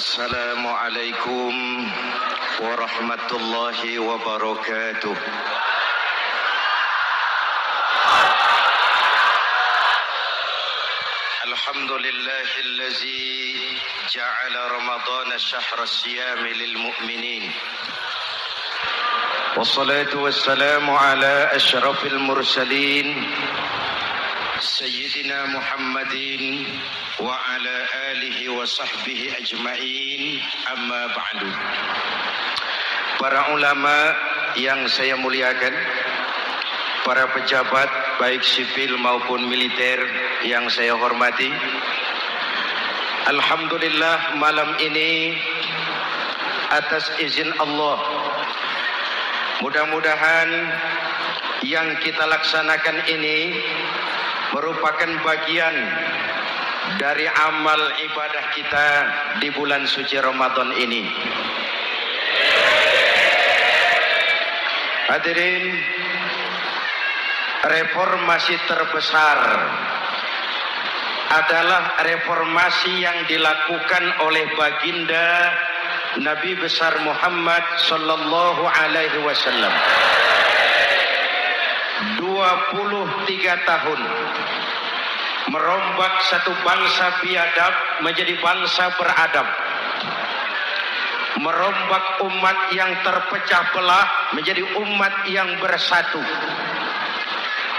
Assalamualaikum warahmatullahi wabarakatuh. Alhamdulillahillazi ja'ala Ramadhana syahra siyami lil mu'minin. Wassalatu wassalamu ala asyrafil mursalin Sayyidina Muhammadin wa ala alihi wa sahbihi ajma'in, amma ba'du. Para ulama yang saya muliakan, para pejabat baik sipil maupun militer yang saya hormati, alhamdulillah malam ini atas izin Allah, mudah-mudahan yang kita laksanakan ini merupakan bagian dari amal ibadah kita di bulan suci Ramadan ini. Hadirin, reformasi terbesar adalah reformasi yang dilakukan oleh baginda Nabi besar Muhammad sallallahu alaihi wasallam. 23 tahun merombak satu bangsa biadab menjadi bangsa beradab, merombak umat yang terpecah belah menjadi umat yang bersatu,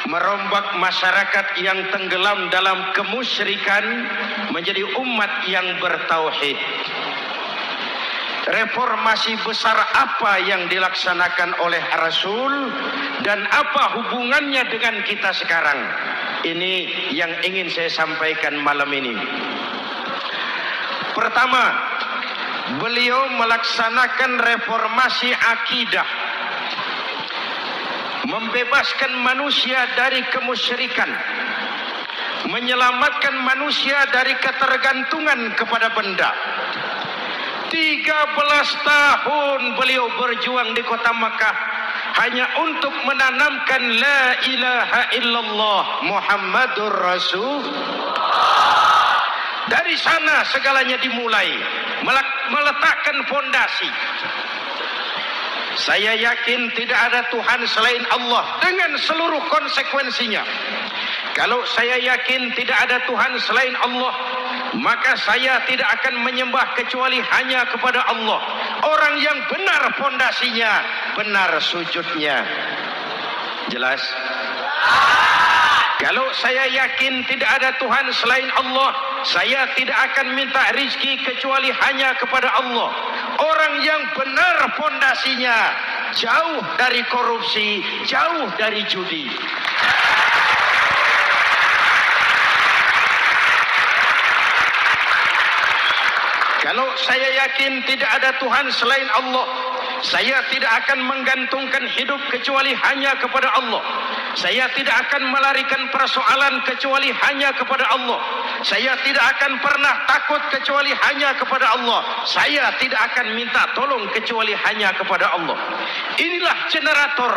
merombak masyarakat yang tenggelam dalam kemusyrikan menjadi umat yang bertauhid. Reformasi besar apa yang dilaksanakan oleh Rasul dan apa hubungannya dengan kita sekarang? Ini yang ingin saya sampaikan malam ini. Pertama, beliau melaksanakan reformasi akidah, membebaskan manusia dari kemusyrikan, menyelamatkan manusia dari ketergantungan kepada benda. 13 tahun beliau berjuang di kota Makkah hanya untuk menanamkan la ilaha illallah Muhammadur Rasul. Dari sana segalanya dimulai, meletakkan fondasi. Saya yakin tidak ada Tuhan selain Allah dengan seluruh konsekuensinya. Kalau saya yakin tidak ada Tuhan selain Allah, maka saya tidak akan menyembah kecuali hanya kepada Allah. Orang yang benar fondasinya, benar sujudnya. Jelas? Kalau saya yakin tidak ada Tuhan selain Allah, saya tidak akan minta rizki kecuali hanya kepada Allah. Orang yang benar fondasinya, jauh dari korupsi, jauh dari judi. Kalau saya yakin tidak ada Tuhan selain Allah, saya tidak akan menggantungkan hidup kecuali hanya kepada Allah. Saya tidak akan melarikan persoalan kecuali hanya kepada Allah. Saya tidak akan pernah takut kecuali hanya kepada Allah. Saya tidak akan minta tolong kecuali hanya kepada Allah. Inilah generator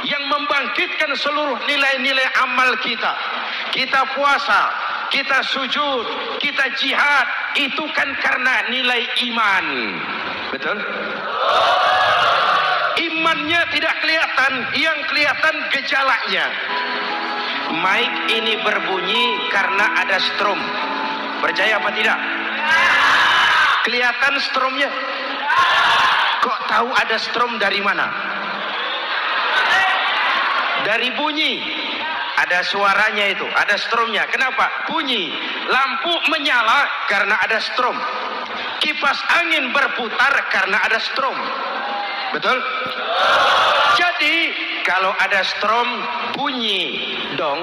yang membangkitkan seluruh nilai-nilai amal kita. Kita puasa, kita sujud, kita jihad, itu kan karena nilai iman. Betul? Imannya tidak kelihatan, yang kelihatan gejalanya. Mic ini berbunyi karena ada strom. Percaya apa tidak? Kelihatan stromnya? Kok tahu ada strom dari mana? Dari bunyi. Ada suaranya itu, ada stromnya. Kenapa? Bunyi. Lampu menyala karena ada strom. Kipas angin berputar karena ada strom. Betul? Jadi kalau ada strom bunyi dong.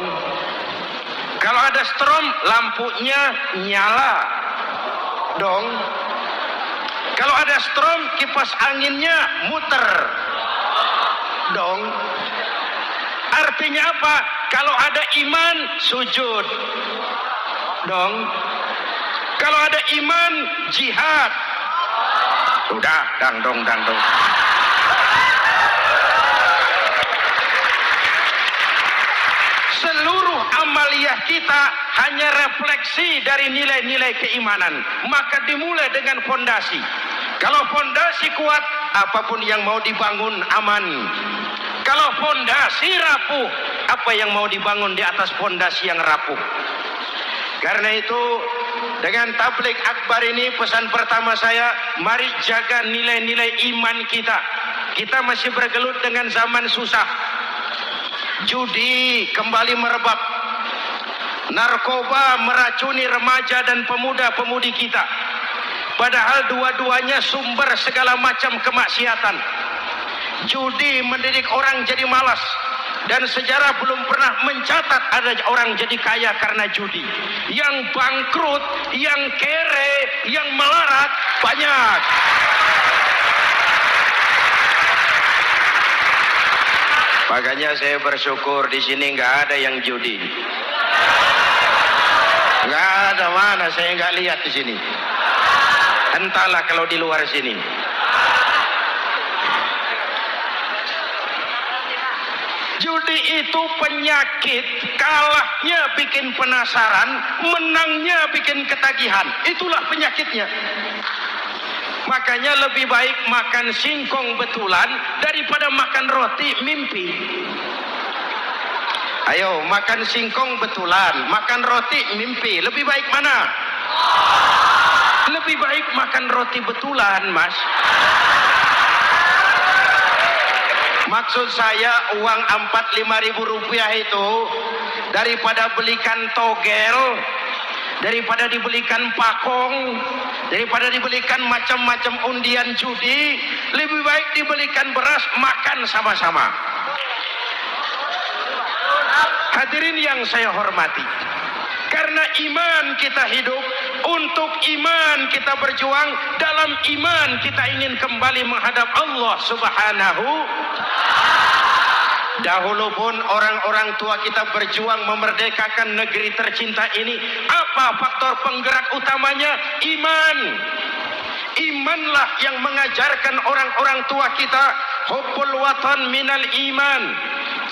Kalau ada strom lampunya nyala dong. Kalau ada strom kipas anginnya muter dong. Artinya apa? Kalau ada iman sujud dong. Kalau ada iman jihad. Udah dangdong. Seluruh amaliyah akidah kita hanya refleksi dari nilai-nilai keimanan. Maka dimulai dengan fondasi. Kalau fondasi kuat, apapun yang mau dibangun aman. Kalau fondasi rapuh, apa yang mau dibangun di atas fondasi yang rapuh? Karena itu, dengan tabligh akbar ini pesan pertama saya, mari jaga nilai-nilai iman kita. Kita masih bergelut dengan zaman susah. Judi kembali merebak. Narkoba meracuni remaja dan pemuda-pemudi kita. Padahal dua-duanya sumber segala macam kemaksiatan. Judi mendidik orang jadi malas. Dan sejarah belum pernah mencatat ada orang jadi kaya karena judi. Yang bangkrut, yang kere, yang melarat banyak. Makanya saya bersyukur di sini nggak ada yang judi. Nggak ada, mana saya nggak lihat di sini. Entahlah kalau di luar sini. Judi itu penyakit, kalahnya bikin penasaran, menangnya bikin ketagihan. Itulah penyakitnya. Makanya lebih baik makan singkong betulan daripada makan roti mimpi. Ayo, makan singkong betulan, makan roti mimpi. Lebih baik mana? Lebih baik makan roti betulan, Mas. Maksud saya uang 4-5 ribu rupiah itu daripada belikan togel, daripada dibelikan pakong, daripada dibelikan macam-macam undian judi, lebih baik dibelikan beras, makan sama-sama. Hadirin yang saya hormati, karena iman kita hidup, untuk iman kita berjuang, dalam iman kita ingin kembali menghadap Allah Subhanahu. Dahulu pun orang-orang tua kita berjuang memerdekakan negeri tercinta ini. Apa faktor penggerak utamanya? Iman. Imanlah yang mengajarkan orang-orang tua kita, hubbul watan minal iman.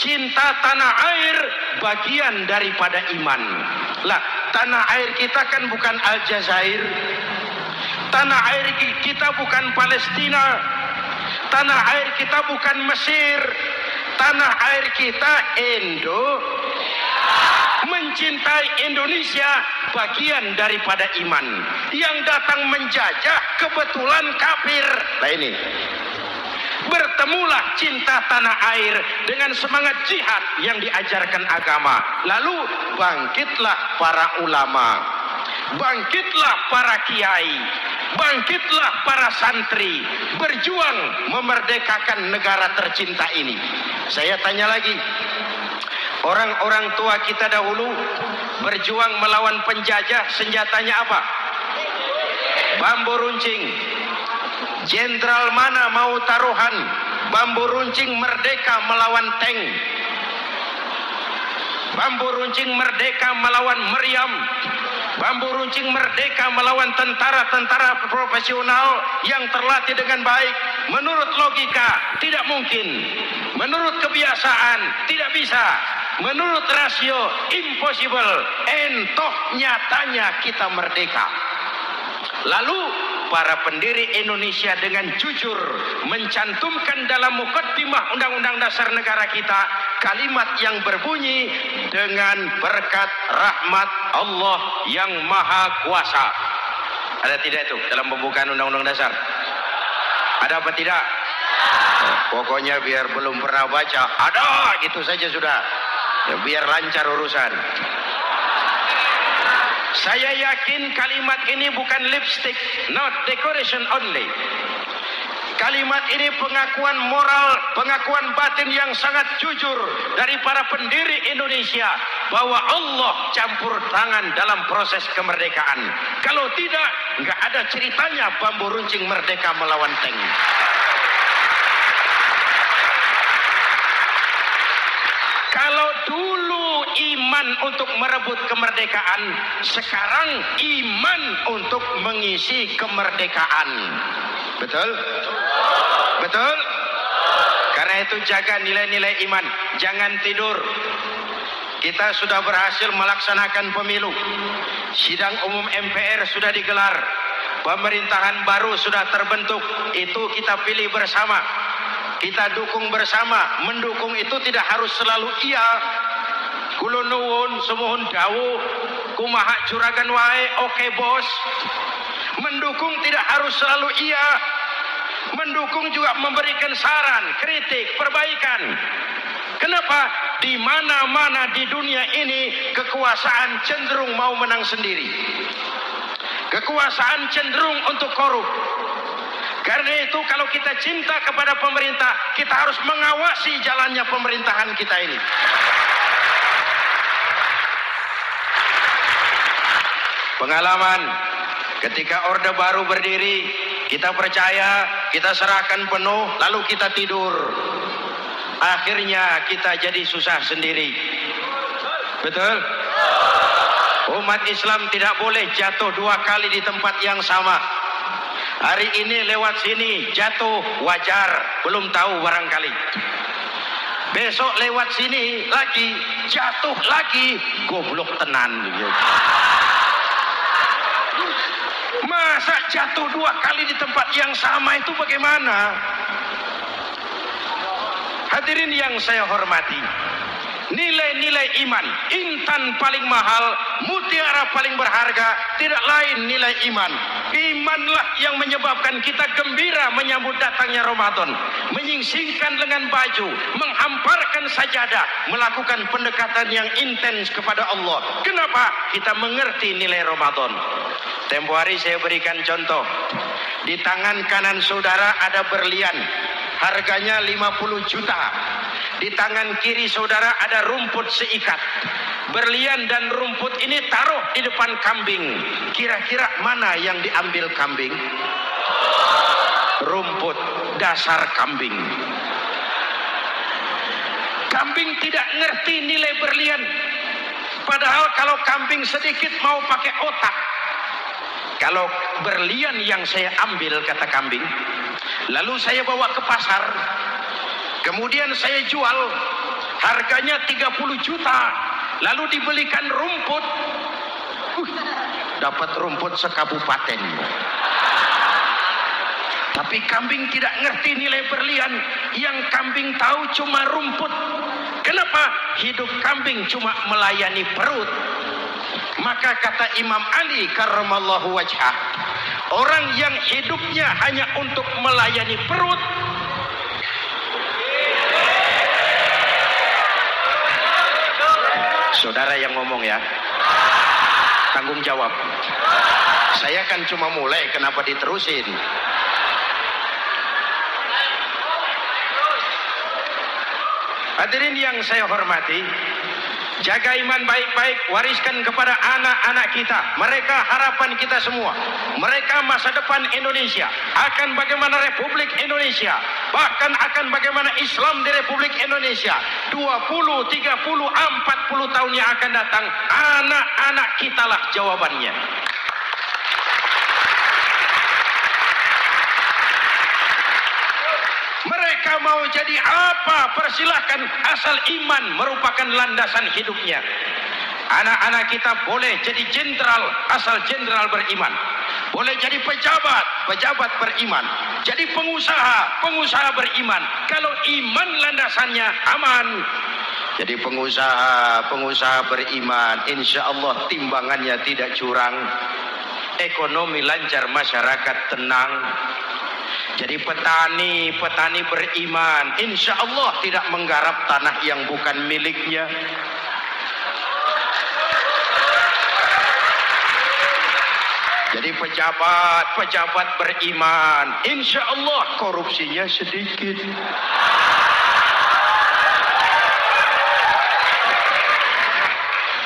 Cinta tanah air bagian daripada iman. Lah, tanah air kita kan bukan Aljazair. Tanah air kita bukan Palestina. Tanah air kita bukan Mesir. Tanah air kita mencintai Indonesia bagian daripada iman. Yang datang menjajah kebetulan kafir. Nah ini, bertemulah cinta tanah air dengan semangat jihad yang diajarkan agama. Lalu bangkitlah para ulama, bangkitlah para kiai, bangkitlah para santri, berjuang memerdekakan negara tercinta ini. Saya tanya lagi, orang-orang tua kita dahulu berjuang melawan penjajah, senjatanya apa? Bambu runcing. Jenderal mana mau taruhan bambu runcing merdeka melawan tank? Bambu runcing merdeka melawan meriam. Bambu runcing merdeka melawan tentara-tentara profesional yang terlatih dengan baik. Menurut logika tidak mungkin. Menurut kebiasaan tidak bisa. Menurut rasio impossible. Entoh nyatanya kita merdeka. Lalu para pendiri Indonesia dengan jujur mencantumkan dalam mukaddimah Undang-Undang Dasar Negara kita kalimat yang berbunyi, dengan berkat rahmat Allah yang Maha Kuasa. Ada tidak itu dalam pembukaan Undang-Undang Dasar? Ada apa tidak? Pokoknya biar belum pernah baca, ada, gitu saja sudah. Ya, biar lancar urusan. Saya yakin kalimat ini bukan lipstick, not decoration only. Kalimat ini pengakuan moral, pengakuan batin yang sangat jujur dari para pendiri Indonesia bahwa Allah campur tangan dalam proses kemerdekaan. Kalau tidak, nggak ada ceritanya bambu runcing merdeka melawan tank. Kalau dulu iman untuk merebut kemerdekaan, sekarang iman untuk mengisi kemerdekaan. Betul? Betul? Karena itu jaga nilai-nilai iman. Jangan tidur. kita sudah berhasil melaksanakan pemilu. Sidang umum MPR sudah digelar. Pemerintahan baru sudah terbentuk. Itu kita pilih bersama. Kita dukung bersama. Mendukung itu tidak harus selalu iya. Kula nuwun sumuhun dawuh kumaha juragan wae oke bos. Mendukung tidak harus selalu iya. Mendukung juga memberikan saran, kritik, perbaikan. Kenapa? Di mana-mana di dunia ini kekuasaan cenderung mau menang sendiri. Kekuasaan cenderung untuk korup. Karena itu kalau kita cinta kepada pemerintah, kita harus mengawasi jalannya pemerintahan kita ini. Pengalaman ketika Orde Baru berdiri, kita percaya, kita serahkan penuh, lalu kita tidur. Akhirnya kita jadi susah sendiri. Betul? Umat Islam tidak boleh jatuh dua kali di tempat yang sama. Hari ini lewat sini jatuh wajar, belum tahu barangkali. Besok lewat sini lagi jatuh lagi, goblok tenan. Masa jatuh dua kali di tempat yang sama itu bagaimana? Hadirin yang saya hormati, nilai-nilai iman, intan paling mahal, mutiara paling berharga, tidak lain nilai iman. Imanlah yang menyebabkan kita gembira menyambut datangnya Ramadan, menyingsingkan lengan baju, menghamparkan sajadah, melakukan pendekatan yang intens kepada Allah. Kenapa? Kita mengerti nilai Ramadan. Tempo hari saya berikan contoh. Di tangan kanan saudara ada berlian, harganya 50 juta. Di tangan kiri saudara ada rumput seikat. Berlian dan rumput ini taruh di depan kambing. Kira-kira mana yang diambil kambing? Rumput, dasar kambing. Kambing tidak ngerti nilai berlian. Padahal kalau kambing sedikit mau pakai otak. Kalau berlian yang saya ambil, kata kambing, lalu saya bawa ke pasar, kemudian saya jual, harganya 30 juta, lalu dibelikan rumput, dapat rumput sekabupaten. Tapi kambing tidak ngerti nilai berlian, yang kambing tahu cuma rumput. Kenapa? Hidup kambing cuma melayani perut. Maka kata Imam Ali karramallahu wajhah, orang yang hidupnya hanya untuk melayani perut, saudara yang ngomong ya, tanggung jawab. Saya kan cuma mulai, kenapa diterusin? Hadirin yang saya hormati, jaga iman baik-baik, wariskan kepada anak-anak kita. Mereka harapan kita semua. Mereka masa depan Indonesia. Akan bagaimana Republik Indonesia, bahkan akan bagaimana Islam di Republik Indonesia 20, 30, 40 tahun yang akan datang. Anak-anak kita lah jawabannya. Mereka mau jadi apa? Persilahkan, asal iman merupakan landasan hidupnya. Anak-anak kita boleh jadi jenderal, asal jenderal beriman. Boleh jadi pejabat, pejabat beriman. Jadi pengusaha, pengusaha beriman. Kalau iman landasannya aman. Jadi pengusaha, pengusaha beriman, insya Allah timbangannya tidak curang. Ekonomi lancar, masyarakat tenang. Jadi petani, petani beriman, insya Allah tidak menggarap tanah yang bukan miliknya. Jadi pejabat, pejabat beriman, insya Allah korupsinya sedikit.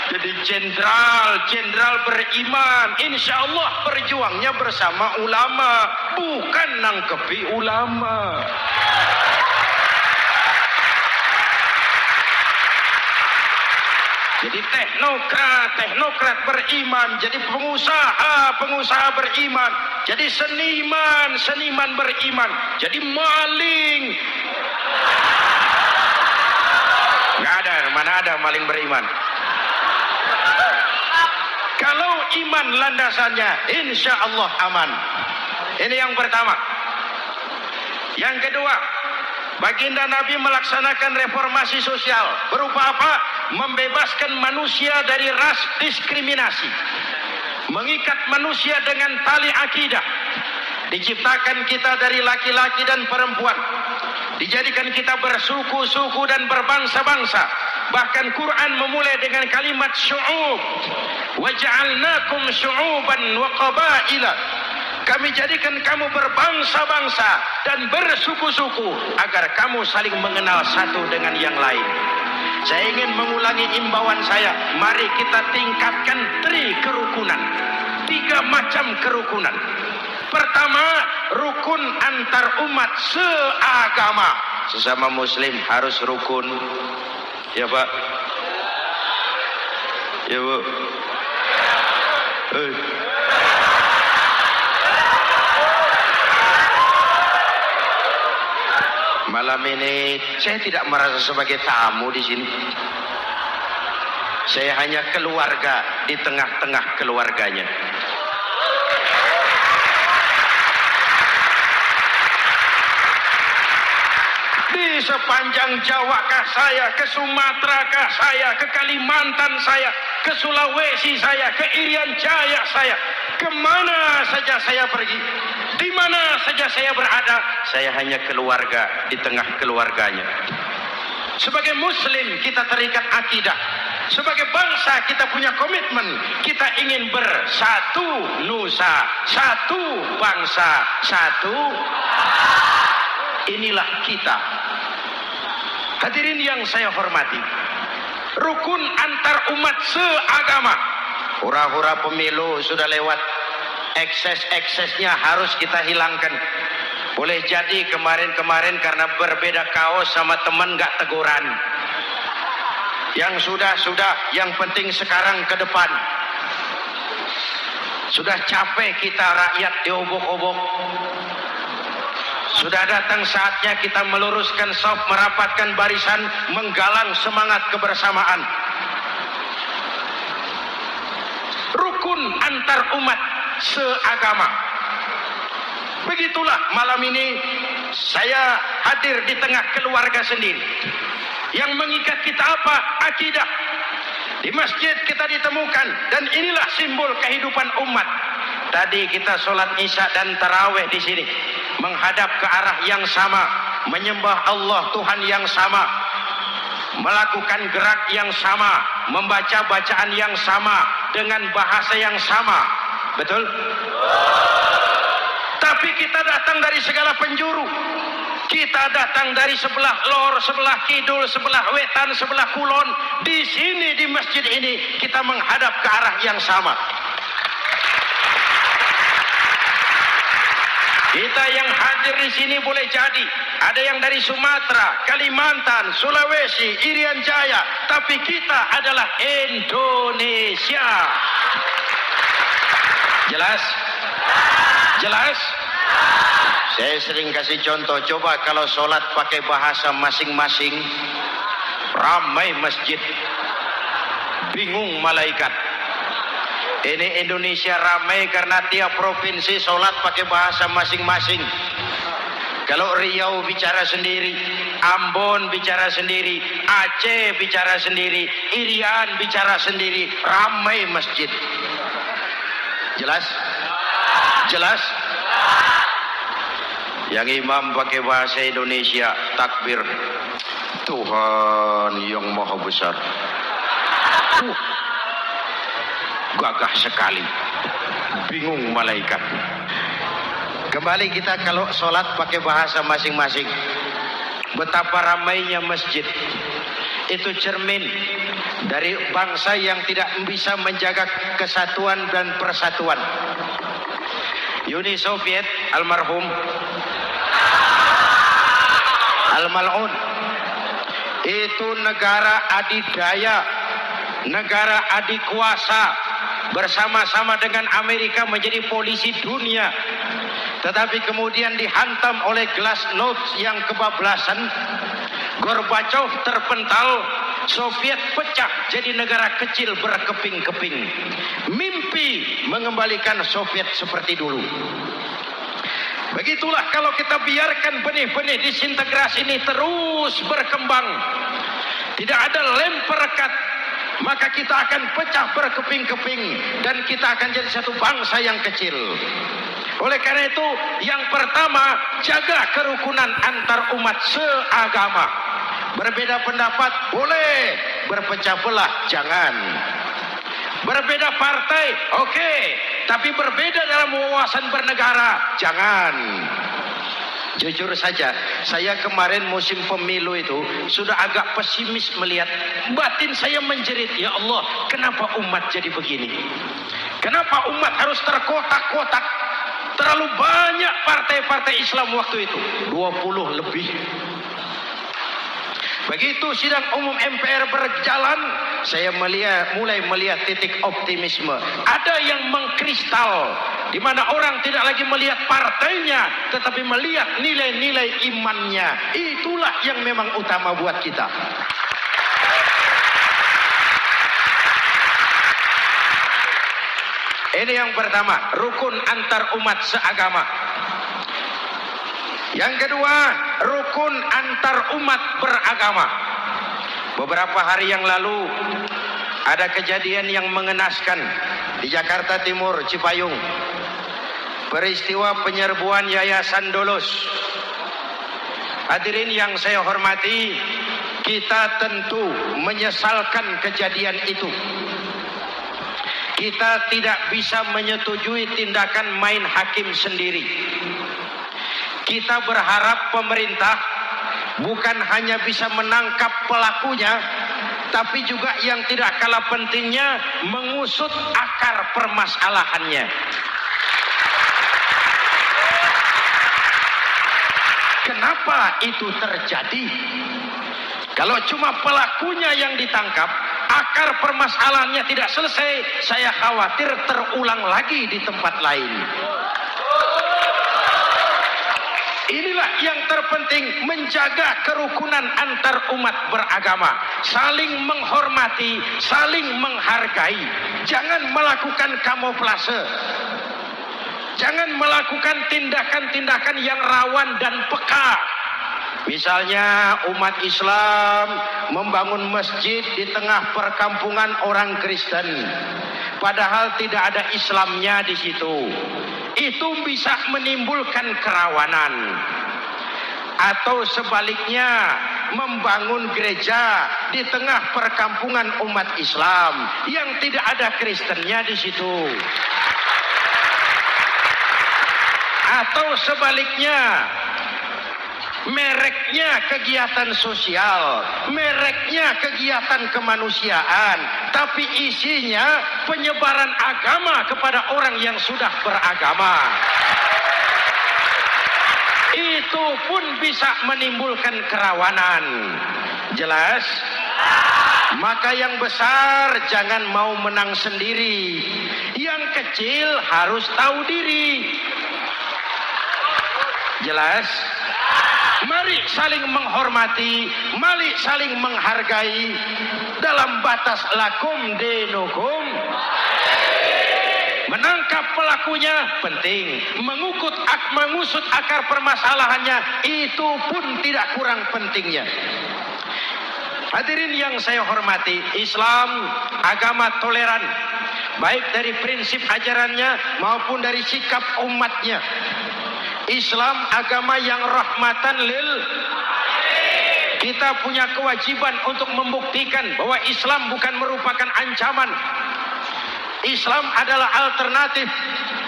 Jadi jenderal beriman, insya Allah berjuangnya bersama ulama, bukan nangkepi ulama. Jadi teknokrat beriman, jadi pengusaha beriman, jadi seniman beriman, jadi maling. Nggak ada, mana ada maling beriman. iman landasannya, insya Allah aman. Ini yang pertama. Yang kedua, baginda Nabi melaksanakan reformasi sosial. Berupa apa? Membebaskan manusia dari ras diskriminasi. Mengikat manusia dengan tali akidah. Diciptakan kita dari laki-laki dan perempuan. Dijadikan kita bersuku-suku dan berbangsa-bangsa. Bahkan Quran memulai dengan kalimat syu'ub. Waja'alnakum syu'uban wa qabaila. Kami jadikan kamu berbangsa-bangsa dan bersuku-suku agar kamu saling mengenal satu dengan yang lain. Saya ingin mengulangi imbauan saya. Mari kita tingkatkan kerukunan. 3 macam kerukunan. Pertama, rukun antar umat seagama. Sesama muslim harus rukun. Ya Pak? Ya Bu? Malam ini saya tidak merasa sebagai tamu di sini. Saya hanya keluarga di tengah-tengah keluarganya. Di sepanjang Jawa kah saya, ke Sumatera kah saya, ke Kalimantan saya, ke Sulawesi saya, ke Irian Jaya saya, kemana saja saya pergi, di mana saja saya berada, saya hanya keluarga di tengah keluarganya. Sebagai muslim kita terikat akidah. Sebagai bangsa kita punya komitmen. Kita ingin bersatu nusa, satu bangsa, satu. Inilah kita. Hadirin yang saya hormati, rukun antar umat seagama. Hura-hura pemilu sudah lewat. Ekses-eksesnya harus kita hilangkan. Boleh jadi kemarin-kemarin karena berbeda kaos sama teman gak teguran. Yang sudah, yang penting sekarang ke depan. Sudah capek kita rakyat diobok-obok. Sudah datang saatnya kita meluruskan saf, merapatkan barisan, menggalang semangat kebersamaan. Rukun antar umat seagama. Begitulah malam ini saya hadir di tengah keluarga sendiri. Yang mengikat kita apa? Akidah. Di masjid kita ditemukan, dan inilah simbol kehidupan umat. Tadi kita sholat isya dan tarawih di sini, menghadap ke arah yang sama, menyembah Allah Tuhan yang sama, melakukan gerak yang sama, membaca bacaan yang sama, dengan bahasa yang sama. Betul? Tapi kita datang dari segala penjuru. Kita datang dari sebelah lor, sebelah kidul, sebelah wetan, sebelah kulon. Di sini, di masjid ini, kita menghadap ke arah yang sama. Kita yang hadir di sini boleh jadi ada yang dari Sumatera, Kalimantan, Sulawesi, Irian Jaya, tapi kita adalah Indonesia. Jelas? Jelas? Saya sering kasih contoh, coba kalau sholat pakai bahasa masing-masing, ramai masjid, bingung malaikat. Ini Indonesia ramai karena tiap provinsi sholat pakai bahasa masing-masing. Kalau Riau bicara sendiri, Ambon bicara sendiri, Aceh bicara sendiri, Irian bicara sendiri, ramai masjid. Jelas? Jelas? Yang imam pakai bahasa Indonesia, takbir, Tuhan yang maha besar. Gagah sekali, bingung malaikat. Kembali kita kalau sholat pakai bahasa masing-masing. Betapa ramainya masjid. Itu cermin dari bangsa yang tidak bisa menjaga kesatuan dan persatuan. Uni Soviet almarhum, al-mal'un, itu negara adidaya, negara adikuasa, bersama-sama dengan Amerika menjadi polisi dunia. Tetapi kemudian dihantam oleh glasnost yang kebablasan. Gorbachev terpental, Soviet pecah jadi negara kecil berkeping-keping. Mimpi mengembalikan Soviet seperti dulu. Begitulah kalau kita biarkan benih-benih disintegrasi ini terus berkembang, tidak ada lem perekat, maka kita akan pecah berkeping-keping dan kita akan jadi satu bangsa yang kecil. Oleh karena itu, yang pertama, jaga kerukunan antar umat seagama. Berbeda pendapat boleh, berpecah belah jangan. Berbeda partai, oke, tapi berbeda dalam wawasan bernegara, jangan. Jujur saja, saya kemarin musim pemilu itu sudah agak pesimis melihat. Batin saya menjerit, ya Allah, kenapa umat jadi begini? Kenapa umat harus terkotak-kotak? Terlalu banyak partai-partai Islam waktu itu, 20 lebih. Begitu sidang umum MPR berjalan, saya mulai melihat titik optimisme. Ada yang mengkristal, di mana orang tidak lagi melihat partainya, tetapi melihat nilai-nilai imannya. Itulah yang memang utama buat kita. Ini yang pertama, rukun antar umat seagama. Yang kedua, rukun antar umat beragama. Beberapa hari yang lalu ada kejadian yang mengenaskan di Jakarta Timur, Cipayung. Peristiwa penyerbuan Yayasan Dolos. Hadirin yang saya hormati, kita tentu menyesalkan kejadian itu. Kita tidak bisa menyetujui tindakan main hakim sendiri. Kita berharap pemerintah bukan hanya bisa menangkap pelakunya, tapi juga yang tidak kalah pentingnya mengusut akar permasalahannya. Kenapa itu terjadi? Kalau cuma pelakunya yang ditangkap, akar permasalahannya tidak selesai, saya khawatir terulang lagi di tempat lain. Inilah yang terpenting, menjaga kerukunan antar umat beragama, saling menghormati, saling menghargai. Jangan melakukan kamuflase, jangan melakukan tindakan-tindakan yang rawan dan peka. Misalnya umat Islam membangun masjid di tengah perkampungan orang Kristen, padahal tidak ada Islamnya di situ. Itu bisa menimbulkan kerawanan. Atau sebaliknya, membangun gereja di tengah perkampungan umat Islam yang tidak ada Kristennya di situ. Atau sebaliknya, mereknya kegiatan sosial, mereknya kegiatan kemanusiaan, tapi isinya penyebaran agama kepada orang yang sudah beragama. Itu pun bisa menimbulkan kerawanan. Jelas? Maka yang besar jangan mau menang sendiri, yang kecil harus tahu diri. Jelas? Mari saling menghormati, mari saling menghargai dalam batas lakum dinukum. Menangkap pelakunya penting, mengusut akar permasalahannya itu pun tidak kurang pentingnya. Hadirin yang saya hormati, Islam agama toleran, baik dari prinsip ajarannya maupun dari sikap umatnya. Islam agama yang rahmatan lil. Kita punya kewajiban untuk membuktikan bahwa Islam bukan merupakan ancaman. Islam adalah alternatif.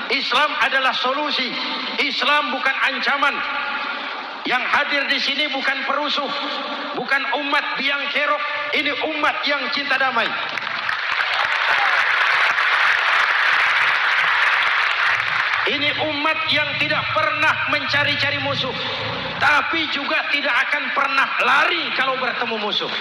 Islam adalah solusi. Islam bukan ancaman. Yang hadir di sini bukan perusuh, bukan umat biang kerok. Ini umat yang cinta damai. Ini umat yang tidak pernah mencari-cari musuh, tapi juga tidak akan pernah lari kalau bertemu musuh.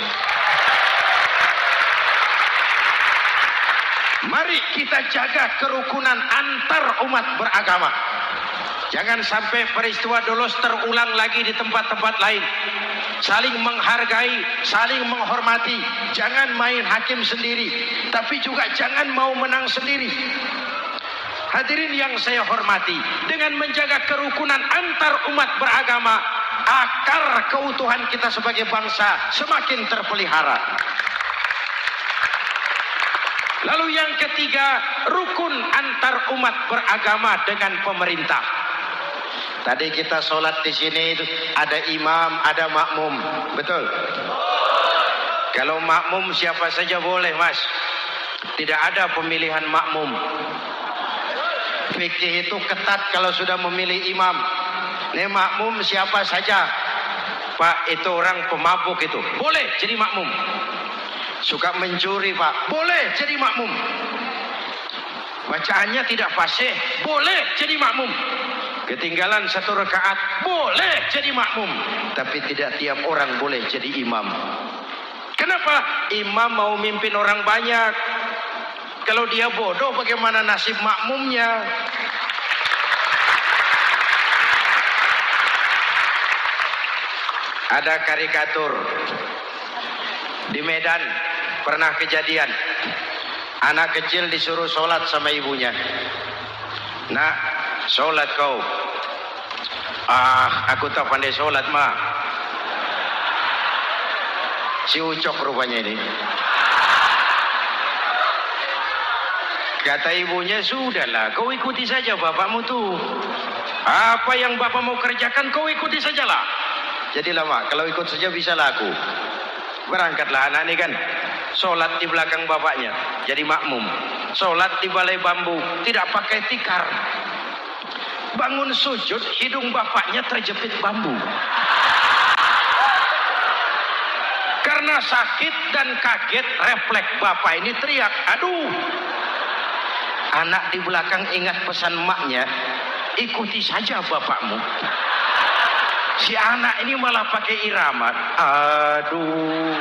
Mari kita jaga kerukunan antar umat beragama. Jangan sampai peristiwa Dolos terulang lagi di tempat-tempat lain. saling menghargai, saling menghormati. Jangan main hakim sendiri, tapi juga jangan mau menang sendiri. Hadirin yang saya hormati, dengan menjaga kerukunan antar umat beragama, akar keutuhan kita sebagai bangsa semakin terpelihara. Lalu yang ketiga, rukun antar umat beragama dengan pemerintah. Tadi kita sholat di sini ada imam, ada makmum, betul? Kalau makmum siapa saja boleh, Mas. Tidak ada pemilihan makmum. Fikih itu ketat kalau sudah memilih imam. Ini makmum siapa saja. Pak, itu orang pemabuk itu, boleh jadi makmum. Suka mencuri, Pak, boleh jadi makmum. Bacaannya tidak fasih, boleh jadi makmum. Ketinggalan 1 rakaat, boleh jadi makmum. Tapi tidak tiap orang boleh jadi imam. Kenapa? Imam mau mimpin orang banyak. Kalau dia bodoh, bagaimana nasib makmumnya? Ada karikatur di Medan, pernah kejadian. Anak kecil disuruh sholat sama ibunya. Nak, sholat kau. Aku tak pandai sholat, Ma. Si Ucok rupanya ini. Kata ibunya, sudahlah, kau ikuti saja bapakmu tuh. Apa yang bapak mau kerjakan, kau ikuti sajalah. Jadi lama, kalau ikut saja bisa laku. Berangkatlah anak ini kan, sholat di belakang bapaknya, jadi makmum. Sholat di balai bambu, tidak pakai tikar. Bangun sujud, hidung bapaknya terjepit bambu. Karena sakit dan kaget, refleks bapak ini teriak, aduh. Anak di belakang ingat pesan maknya, ikuti saja bapakmu. Si anak ini malah pakai irama. Aduh.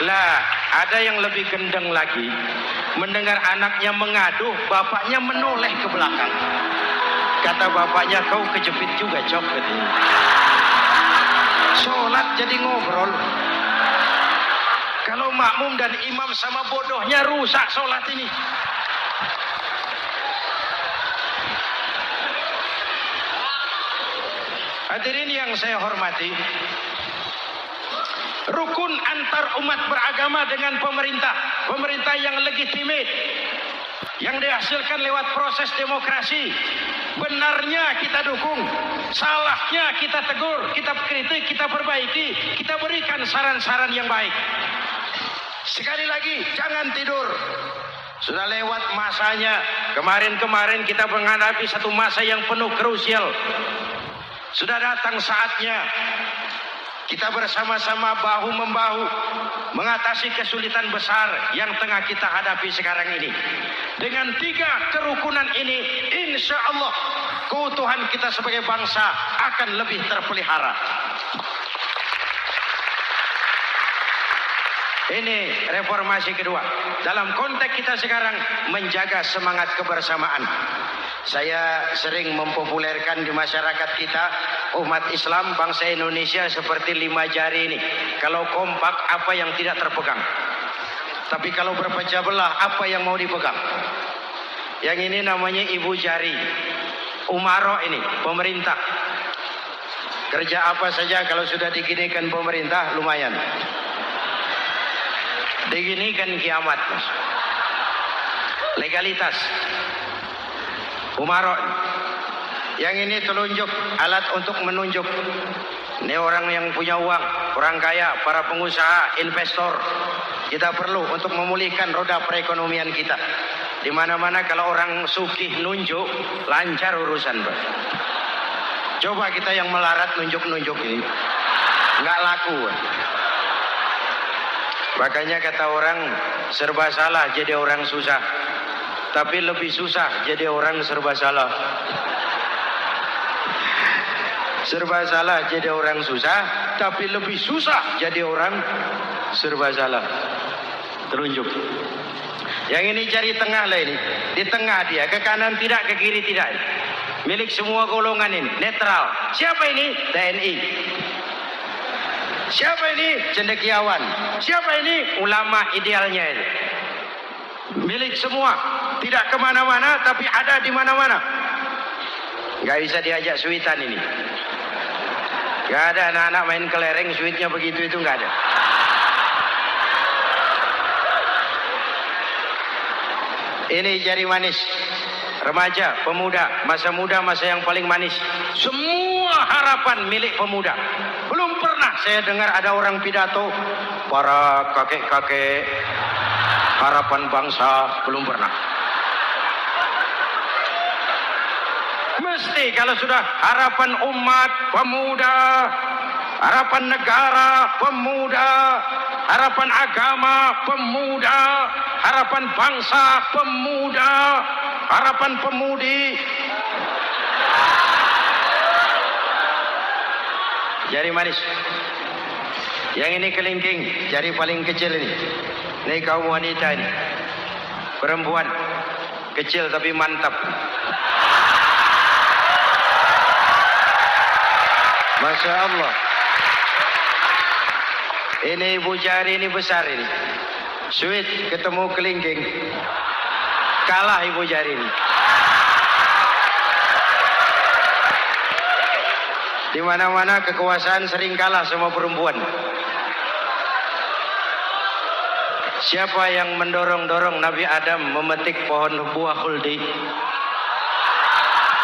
Lah, ada yang lebih gendeng lagi. Mendengar anaknya mengadu, bapaknya menoleh ke belakang. Kata bapaknya, kau kejepit juga, Cok. Sholat jadi ngobrol. Kalau makmum dan imam sama bodohnya, rusak sholat ini. Hadirin yang saya hormati, rukun antar umat beragama dengan pemerintah. Pemerintah yang legitimate, yang dihasilkan lewat proses demokrasi. Benarnya kita dukung, salahnya kita tegur, kita kritik, kita perbaiki, kita berikan saran-saran yang baik. Sekali lagi, jangan tidur. Sudah lewat masanya. Kemarin-kemarin kita menghadapi satu masa yang penuh krusial. Sudah datang saatnya kita bersama-sama bahu-membahu mengatasi kesulitan besar yang tengah kita hadapi sekarang ini. Dengan 3 kerukunan ini, insya Allah keutuhan kita sebagai bangsa akan lebih terpelihara. Ini reformasi kedua. Dalam konteks kita sekarang menjaga semangat kebersamaan. Saya sering mempopulerkan di masyarakat kita, umat Islam bangsa Indonesia seperti 5 jari ini. Kalau kompak, apa yang tidak terpegang? Tapi kalau berpecah belah, apa yang mau dipegang? Yang ini namanya ibu jari. Umaro ini, pemerintah. Kerja apa saja kalau sudah diginikan pemerintah, lumayan. Diginikan kiamat, Mas. Legalitas. Umaro. Yang ini telunjuk, alat untuk menunjuk. Ini orang yang punya uang, orang kaya, para pengusaha, investor. Kita perlu untuk memulihkan roda perekonomian kita. Di mana-mana kalau orang sugih nunjuk, lancar urusan, Pak. Coba kita yang melarat nunjuk-nunjuk ini, nggak laku. Makanya kata orang, serba salah jadi orang susah. Tapi lebih susah jadi orang serba salah. Serba salah jadi orang susah, tapi lebih susah jadi orang serba salah. Telunjuk. Yang ini cari tengah lah ini. Di tengah dia, ke kanan tidak, ke kiri tidak. Milik semua golongan ini, netral. Siapa ini? TNI. Siapa ini? Cendekiawan. Siapa ini? Ulama idealnya ini. Milik semua, tidak kemana-mana tapi ada di mana-mana. Gak bisa diajak suitan ini. Gak ada anak-anak main kelereng suitnya begitu itu gak ada. Ini jari manis. Remaja, pemuda, masa muda, masa yang paling manis. Semua harapan milik pemuda. Belum pernah saya dengar ada orang pidato para kakek-kakek harapan bangsa, belum pernah. Mesti kalau sudah harapan umat, pemuda, harapan negara, pemuda, harapan agama, pemuda, harapan bangsa, pemuda, harapan pemudi. Jari manis. Yang ini kelingking, jari paling kecil ini. Ini kaum wanita ini. Perempuan. Kecil tapi mantap. Masya Allah. Ini ibu jari ini besar ini. Sweet ketemu kelingking. Kalah ibu jari ini. Di mana-mana kekuasaan sering kalah sama perempuan. Siapa yang mendorong-dorong Nabi Adam memetik pohon buah khuldi?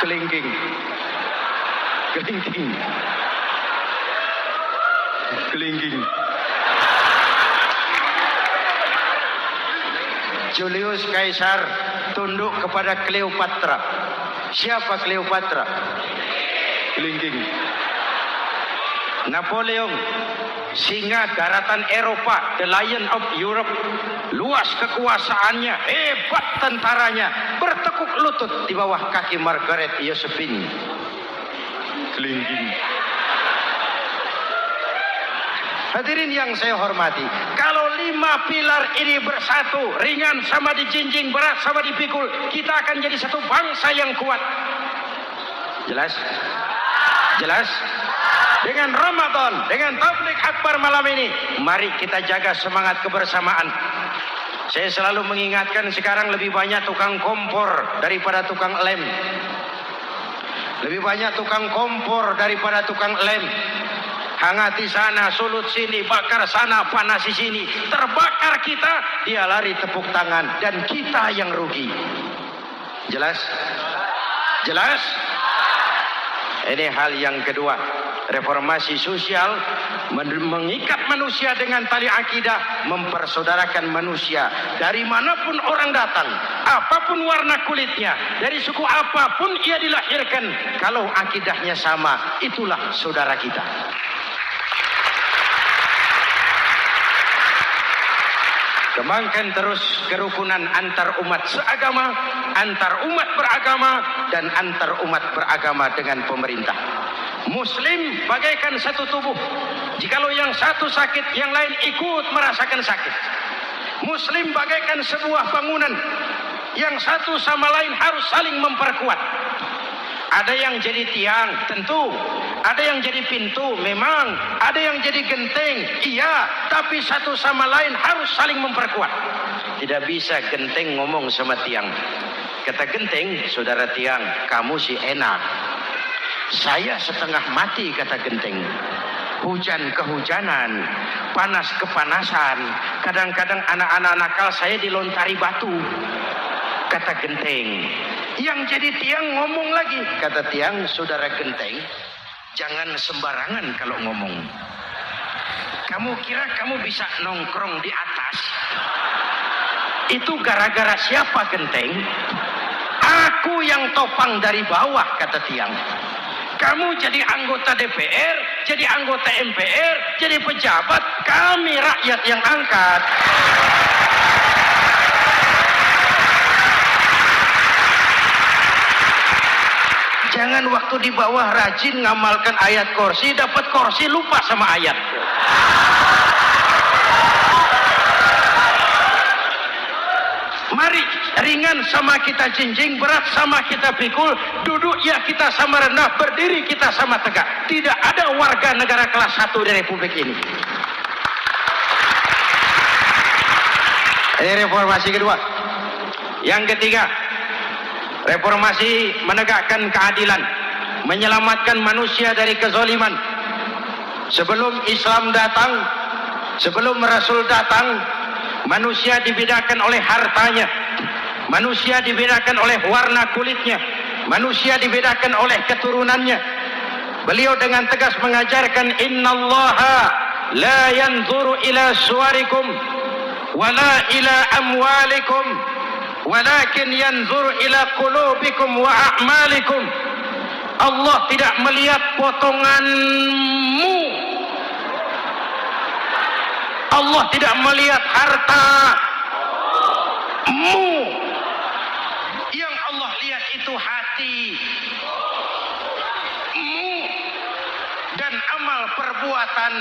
Kelingking. Kelingking. Kelingking. Julius Caesar tunduk kepada Cleopatra. Siapa Cleopatra? Kelingking. Napoleon, singa daratan Eropa, the Lion of Europe, luas kekuasaannya, hebat tentaranya, bertekuk lutut di bawah kaki Margaret Josephine. Kelingking. Hadirin yang saya hormati, kalau 5 pilar ini bersatu, ringan sama dijinjing, berat sama dipikul, kita akan jadi satu bangsa yang kuat. Jelas? Jelas? Dengan Ramadan, dengan tabligh akbar malam ini, mari kita jaga semangat kebersamaan. Saya selalu mengingatkan sekarang lebih banyak tukang kompor daripada tukang lem. Lebih banyak tukang kompor daripada tukang lem. Hangati sana, sulut sini, bakar sana, panasi sini. Terbakar kita, dia lari tepuk tangan. Dan kita yang rugi. Jelas? Jelas? Ini hal yang kedua. Reformasi sosial mengikat manusia dengan tali akidah, mempersaudarakan manusia dari manapun orang datang, apapun warna kulitnya, dari suku apapun ia dilahirkan, kalau akidahnya sama, itulah saudara kita. Kembangkan terus kerukunan antar umat seagama, antar umat beragama, dan antar umat beragama dengan pemerintah. Muslim bagaikan satu tubuh. Jikalau yang satu sakit, yang lain ikut merasakan sakit. Muslim bagaikan sebuah bangunan. Yang satu sama lain harus saling memperkuat. Ada yang jadi tiang, tentu. Ada yang jadi pintu, memang. Ada yang jadi genteng, iya. Tapi satu sama lain harus saling memperkuat. Tidak bisa genteng ngomong sama tiang. Kata genteng, saudara tiang, kamu sih enak. Saya setengah mati, kata genteng. Hujan kehujanan, panas kepanasan. Kadang-kadang anak-anak nakal saya dilontari batu, kata genteng. Yang jadi tiang ngomong lagi. Kata tiang, saudara genteng, jangan sembarangan kalau ngomong. Kamu kira kamu bisa nongkrong di atas? Itu gara-gara siapa, genteng? Aku yang topang dari bawah, kata tiang. Kamu jadi anggota DPR, jadi anggota MPR, jadi pejabat, kami rakyat yang angkat. Jangan waktu di bawah rajin ngamalkan ayat kursi, dapat kursi lupa sama ayat. Mari ringan sama kita jinjing, berat sama kita pikul, duduk ya kita sama rendah, berdiri kita sama tegak. Tidak ada warga negara kelas 1 di Republik ini. Ini reformasi kedua. Yang ketiga, reformasi menegakkan keadilan, menyelamatkan manusia dari kezaliman. Sebelum Islam datang, sebelum Rasul datang, manusia dibedakan oleh hartanya, manusia dibedakan oleh warna kulitnya, manusia dibedakan oleh keturunannya. Beliau dengan tegas mengajarkan, innallaha la yanzuru ila suwarikum wala ila amwalikum walakin yanzuru ila qulubikum wa a'malikum. Allah tidak melihat potonganmu, Allah tidak melihat hartamu. Yang Allah lihat itu hatimu dan amal perbuatan.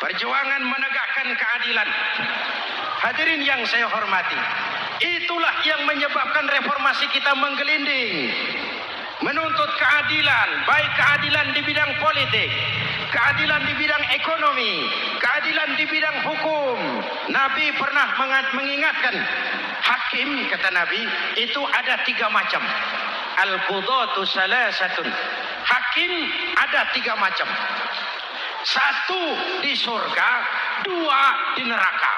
Perjuangan menegakkan keadilan. Hadirin yang saya hormati, itulah yang menyebabkan reformasi kita menggelinding. Menuntut keadilan, baik keadilan di bidang politik, keadilan di bidang ekonomi, keadilan di bidang hukum. Nabi pernah mengingatkan, hakim, kata Nabi, itu ada 3 macam. Al-qudatu salasatun. Hakim ada 3 macam. 1 di surga, 2 di neraka.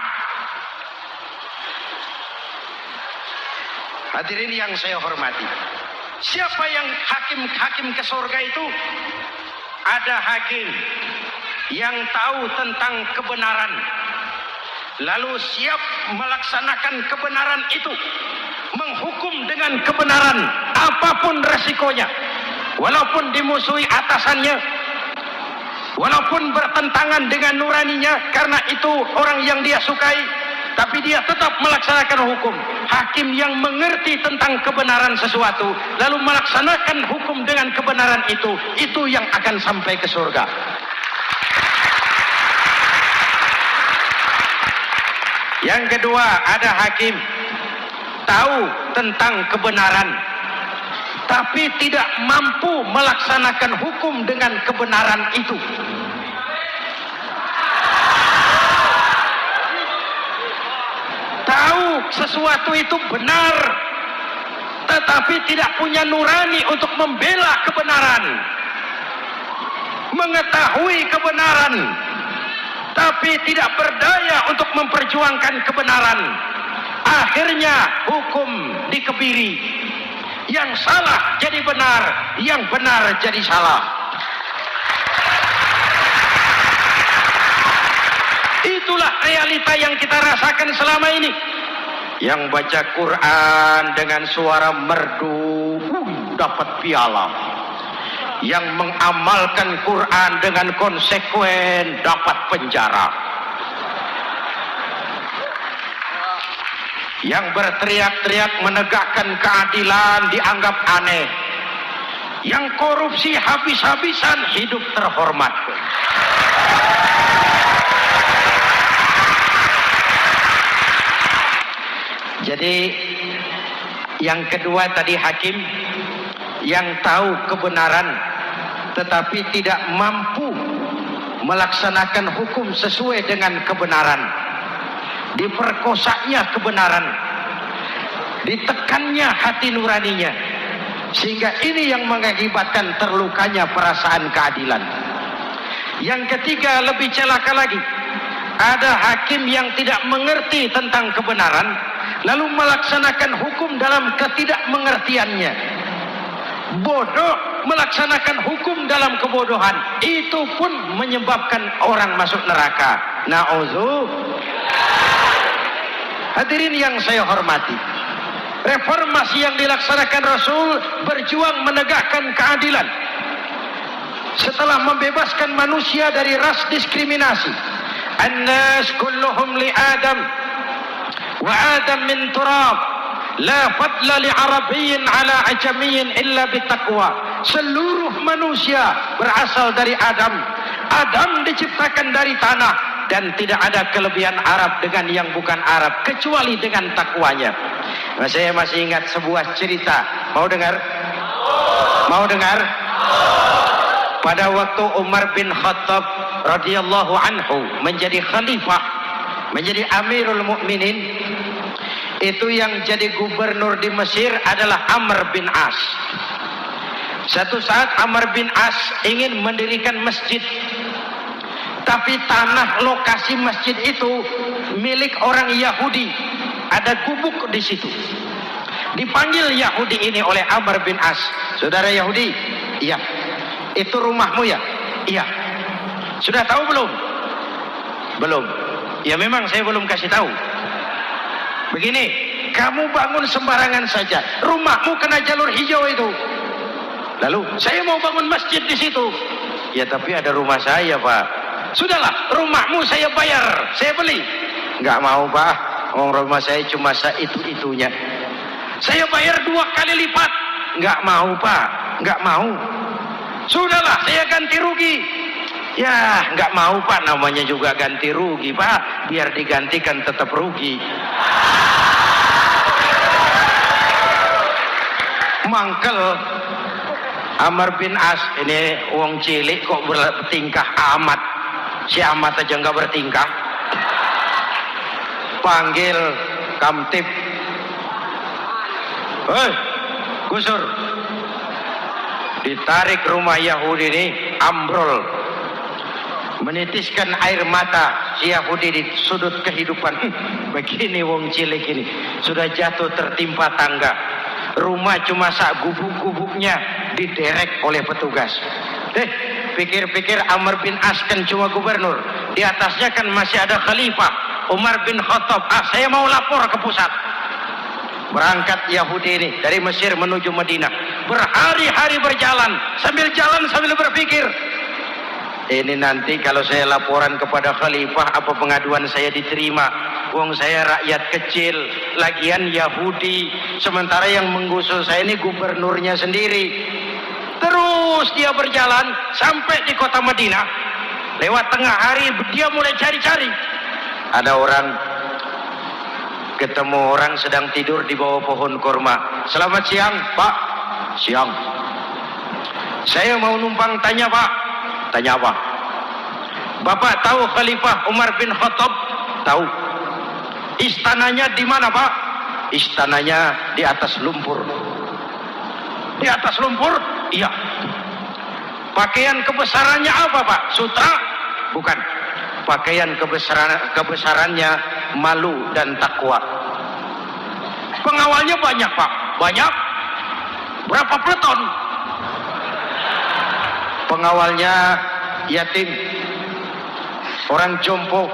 Hadirin yang saya hormati, siapa yang hakim ke surga itu? Ada hakim yang tahu tentang kebenaran, lalu siap melaksanakan kebenaran itu, menghukum dengan kebenaran apapun resikonya, walaupun dimusuhi atasannya, walaupun bertentangan dengan nuraninya, karena itu orang yang dia sukai, tapi dia tetap melaksanakan hukum. Hakim yang mengerti tentang kebenaran sesuatu, lalu melaksanakan hukum dengan kebenaran itu yang akan sampai ke surga. Yang kedua, ada hakim tahu tentang kebenaran, tapi tidak mampu melaksanakan hukum dengan kebenaran itu. Tahu sesuatu itu benar, tetapi tidak punya nurani untuk membela kebenaran. Mengetahui kebenaran, tapi tidak berdaya untuk memperjuangkan kebenaran. Akhirnya hukum dikebiri. Yang salah jadi benar, yang benar jadi salah. Itulah realita yang kita rasakan selama ini. Yang baca Quran dengan suara merdu dapat piala. Yang mengamalkan Quran dengan konsekuen dapat penjara. Yang berteriak-teriak menegakkan keadilan dianggap aneh. Yang korupsi habis-habisan hidup terhormat. Jadi yang kedua tadi hakim yang tahu kebenaran tetapi tidak mampu melaksanakan hukum sesuai dengan kebenaran. Diperkosanya kebenaran, ditekannya hati nuraninya, sehingga ini yang mengakibatkan terlukanya perasaan keadilan. Yang ketiga lebih celaka lagi, ada hakim yang tidak mengerti tentang kebenaran, lalu melaksanakan hukum dalam ketidakmengertiannya. Bodoh melaksanakan hukum dalam kebodohan, itu pun menyebabkan orang masuk neraka. Na'udzubillah. Hadirin yang saya hormati, reformasi yang dilaksanakan Rasul berjuang menegakkan keadilan. Setelah membebaskan manusia dari ras diskriminasi, an-nas kulluhum li Adam wa Adam min turab, la fadla li Arabiyyin ala ajamiyyin illa bitaqwa. Seluruh manusia berasal dari Adam Adam diciptakan dari tanah, dan tidak ada kelebihan Arab dengan yang bukan Arab kecuali dengan takwanya. Nah, saya masih ingat sebuah cerita. Mau dengar? Mau dengar? Pada waktu Umar bin Khattab radhiyallahu anhu menjadi khalifah, menjadi Amirul Mukminin, itu yang jadi gubernur di Mesir adalah Amr bin As. Satu saat Amr bin As ingin mendirikan masjid, tapi tanah lokasi masjid itu milik orang Yahudi. Ada gubuk di situ. Dipanggil Yahudi ini oleh Amr bin As. Saudara Yahudi, iya. Itu rumahmu ya? Iya. Sudah tahu belum? Belum. Ya memang saya belum kasih tahu. Begini, kamu bangun sembarangan saja. Rumahmu kena jalur hijau itu. Lalu, saya mau bangun masjid di situ. Ya tapi ada rumah saya, Pak. Sudahlah, rumahmu saya bayar, saya beli. Enggak mau, Pak. Rumah saya cuma itu-itunya. Saya bayar 2 kali lipat. Enggak mau, Pak. Enggak mau. Sudahlah, saya ganti rugi. Ya, enggak mau, Pak. Namanya juga ganti rugi, Pak. Biar digantikan tetap rugi. Mangkel Amr bin As ini wong cilik kok bertingkah amat. Si amat aja enggak bertingkah. Panggil kamtib. Hei, gusur. Ditarik rumah Yahudi ini, ambrol. Menitiskan air mata si Yahudi di sudut kehidupan. Begini wong cilik ini, sudah jatuh tertimpa tangga. Rumah cuma sak gubuk-gubuknya diderek oleh petugas. Pikir-pikir Amr bin As kan cuma gubernur. Di atasnya kan masih ada khalifah Umar bin Khattab. Saya mau lapor ke pusat. Berangkat Yahudi ini dari Mesir menuju Madinah. Berhari-hari berjalan, sambil berpikir, ini nanti kalau saya laporan kepada khalifah, apa pengaduan saya diterima? Wong saya rakyat kecil, lagian Yahudi, sementara yang menggusur saya ini gubernurnya sendiri. Terus dia berjalan sampai di kota Madinah. Lewat tengah hari dia mulai cari-cari. Ada orang, ketemu orang sedang tidur di bawah pohon kurma. Selamat siang, Pak. Siang. Saya mau numpang tanya, Pak. Tanya apa? Bapak tahu Khalifah Umar bin Khattab? Tahu. Istananya di mana, Pak? Istananya di atas lumpur. Di atas lumpur? Iya. Pakaian kebesarannya apa, Pak? Sutra? Bukan. Pakaian kebesarannya malu dan takwa. Pengawalnya banyak, Pak. Banyak? Berapa peleton? Pengawalnya yatim, orang jompo,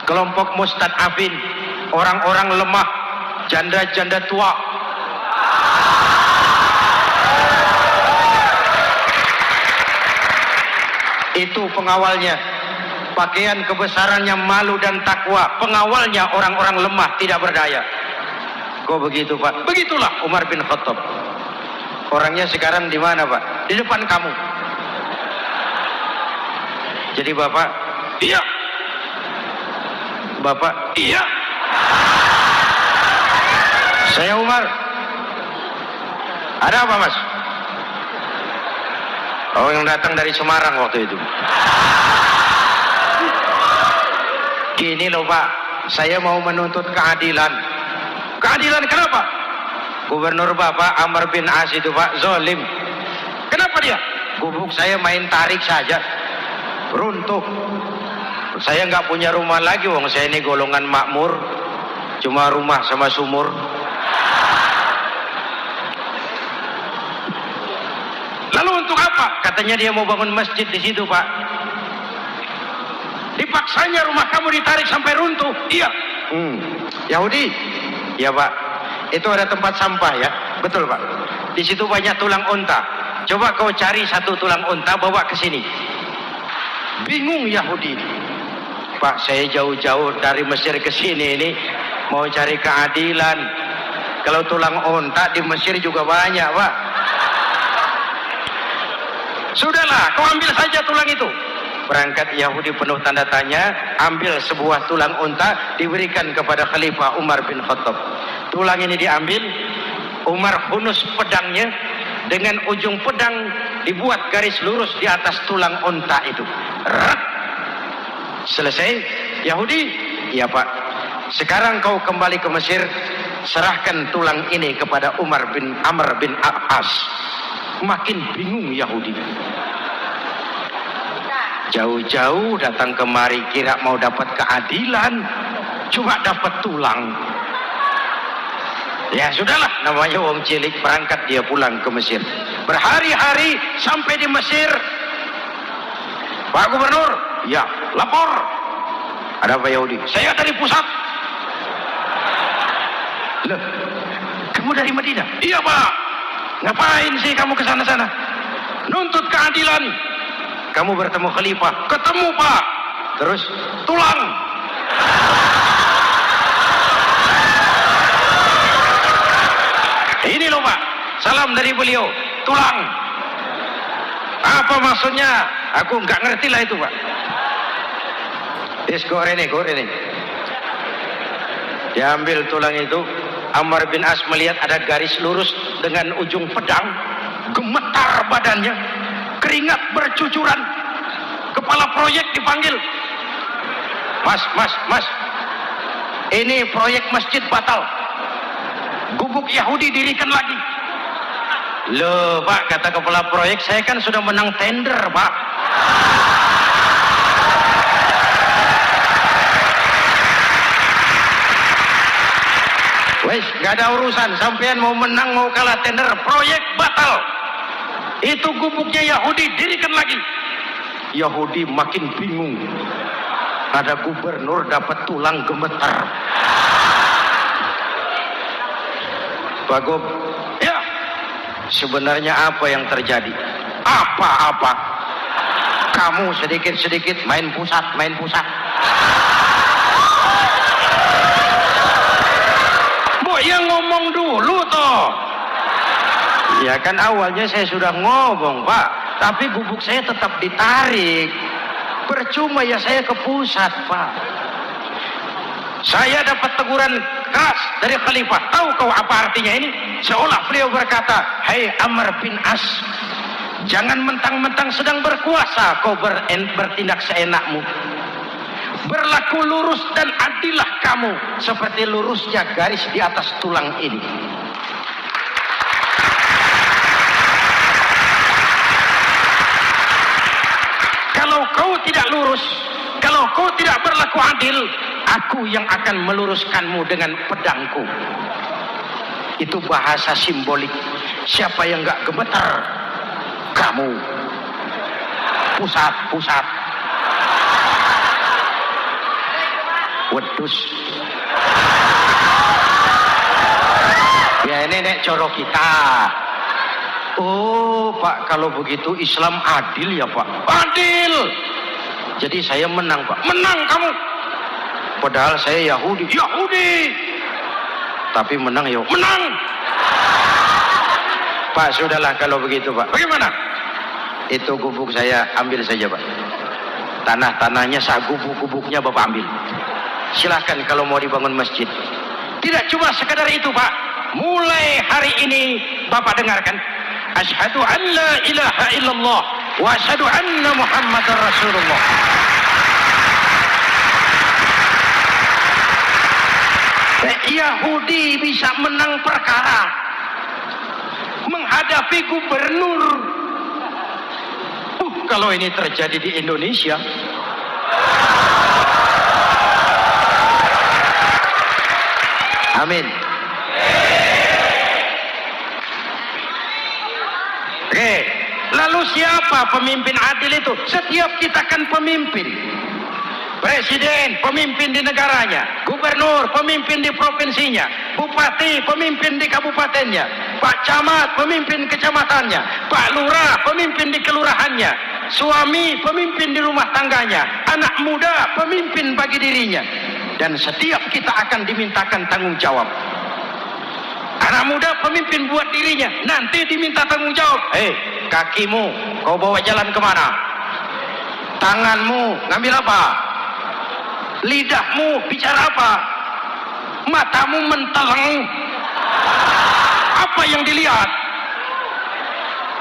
kelompok mustad'afin, orang-orang lemah, janda-janda tua. Itu pengawalnya. Pakaian kebesarannya malu dan takwa. Pengawalnya orang-orang lemah, tidak berdaya. Kok begitu, Pak? Begitulah Umar bin Khattab. Orangnya sekarang di mana, Pak? Di depan kamu. Jadi Bapak, iya. Bapak, iya. Saya Umar. Ada apa, Mas? Oh, yang datang dari Semarang waktu itu. Gini loh, Pak, saya mau menuntut keadilan. Keadilan kenapa? Gubernur Bapak Amr bin As itu, Pak, zolim. Kenapa dia? Gubuk saya main tarik saja, runtuh. Saya nggak punya rumah lagi, wong saya ini golongan makmur, cuma rumah sama sumur. Lalu untuk apa? Katanya dia mau bangun masjid di situ, Pak. Dipaksanya rumah kamu ditarik sampai runtuh. Iya. Yahudi? Ya, Pak. Itu ada tempat sampah ya. Betul, Pak. Di situ banyak tulang unta. Coba kau cari satu tulang unta bawa ke sini. Bingung Yahudi. Pak, saya jauh-jauh dari Mesir ke sini ini mau cari keadilan. Kalau tulang unta di Mesir juga banyak, Pak. Sudahlah, kau ambil saja tulang itu. Berangkat Yahudi penuh tanda tanya, ambil sebuah tulang unta, diberikan kepada Khalifah Umar bin Khattab. Tulang ini diambil, Umar hunus pedangnya, dengan ujung pedang dibuat garis lurus di atas tulang unta itu. Rat. Selesai. Yahudi, iya Pak, sekarang kau kembali ke Mesir, serahkan tulang ini kepada Umar bin Amr bin As. Makin bingung Yahudi. Jauh-jauh datang kemari kira mau dapat keadilan, cuma dapat tulang. Ya sudahlah, namanya wong cilik, berangkat dia pulang ke Mesir. Berhari-hari sampai di Mesir. Pak Gubernur, ya lapor. Ada apa Yahudi? Saya dari pusat. Loh, kamu dari Madinah? Iya Pak. Ngapain sih kamu ke sana-sana? Nuntut keadilan. Kamu bertemu Khalifah? Ketemu Pak. Terus? Tulang. Ini loh Pak, salam dari beliau. Tulang. Apa maksudnya? Aku nggak ngerti lah itu Pak. Goreng. Diambil tulang itu. Amr bin As melihat ada garis lurus dengan ujung pedang. Gemetar badannya, keringat bercucuran. Kepala proyek dipanggil. Mas, ini proyek masjid batal. Gubuk Yahudi dirikan lagi. Loh Pak, kata kepala proyek, saya kan sudah menang tender Pak. Wes, gak ada urusan, sampean mau menang mau kalah tender, proyek batal. Itu gubuknya Yahudi dirikan lagi. Yahudi makin bingung. Ada gubernur dapat tulang gemetar. Pak Gub, ya, sebenarnya apa yang terjadi? Apa-apa? Kamu sedikit-sedikit main pusat. Yang ngomong dulu toh. Ya kan awalnya saya sudah ngomong Pak, tapi gubuk saya tetap ditarik. Percuma ya saya ke pusat Pak. Saya dapat teguran keras dari Khalifah. Tahu kau apa artinya ini? Seolah beliau berkata, "Hai Amr bin As, jangan mentang-mentang sedang berkuasa kau bertindak seenakmu. Berlaku lurus dan adillah kamu seperti lurusnya garis di atas tulang ini." Kalau kau tidak lurus, kalau kau tidak berlaku adil, aku yang akan meluruskanmu dengan pedangku. Itu bahasa simbolik. Siapa yang gak gemetar? Kamu. Pusat. Wedus. Ya ini nek coro kita. Oh Pak, kalau begitu Islam adil ya Pak? Adil. Jadi saya menang Pak. Menang kamu. Padahal saya Yahudi. Tapi menang ya. Menang. Pak, sudahlah kalau begitu Pak. Bagaimana? Itu gubuk saya ambil saja Pak. Tanah-tanahnya sah, gubuk-gubuknya Bapak ambil. Silahkan kalau mau dibangun masjid. Tidak cuma sekadar itu Pak. Mulai hari ini Bapak dengarkan. Asyhadu an la ilaha illallah wa asyhadu anna Muhammadar Rasulullah. Yahudi bisa menang perkara menghadapi gubernur. Kalau ini terjadi di Indonesia, amin. Oke, lalu siapa pemimpin adil itu? Setiap kita kan pemimpin. Presiden, pemimpin di negaranya. Gubernur, pemimpin di provinsinya. Bupati, pemimpin di kabupatennya. Pak Camat, pemimpin kecamatannya. Pak Lurah, pemimpin di kelurahannya. Suami, pemimpin di rumah tangganya. Anak muda, pemimpin bagi dirinya. Dan setiap kita akan dimintakan tanggung jawab. Anak muda pemimpin buat dirinya, nanti diminta tanggung jawab. Kakimu kau bawa jalan kemana? Tanganmu ngambil apa? Lidahmu bicara apa? Matamu menteleng. Apa yang dilihat?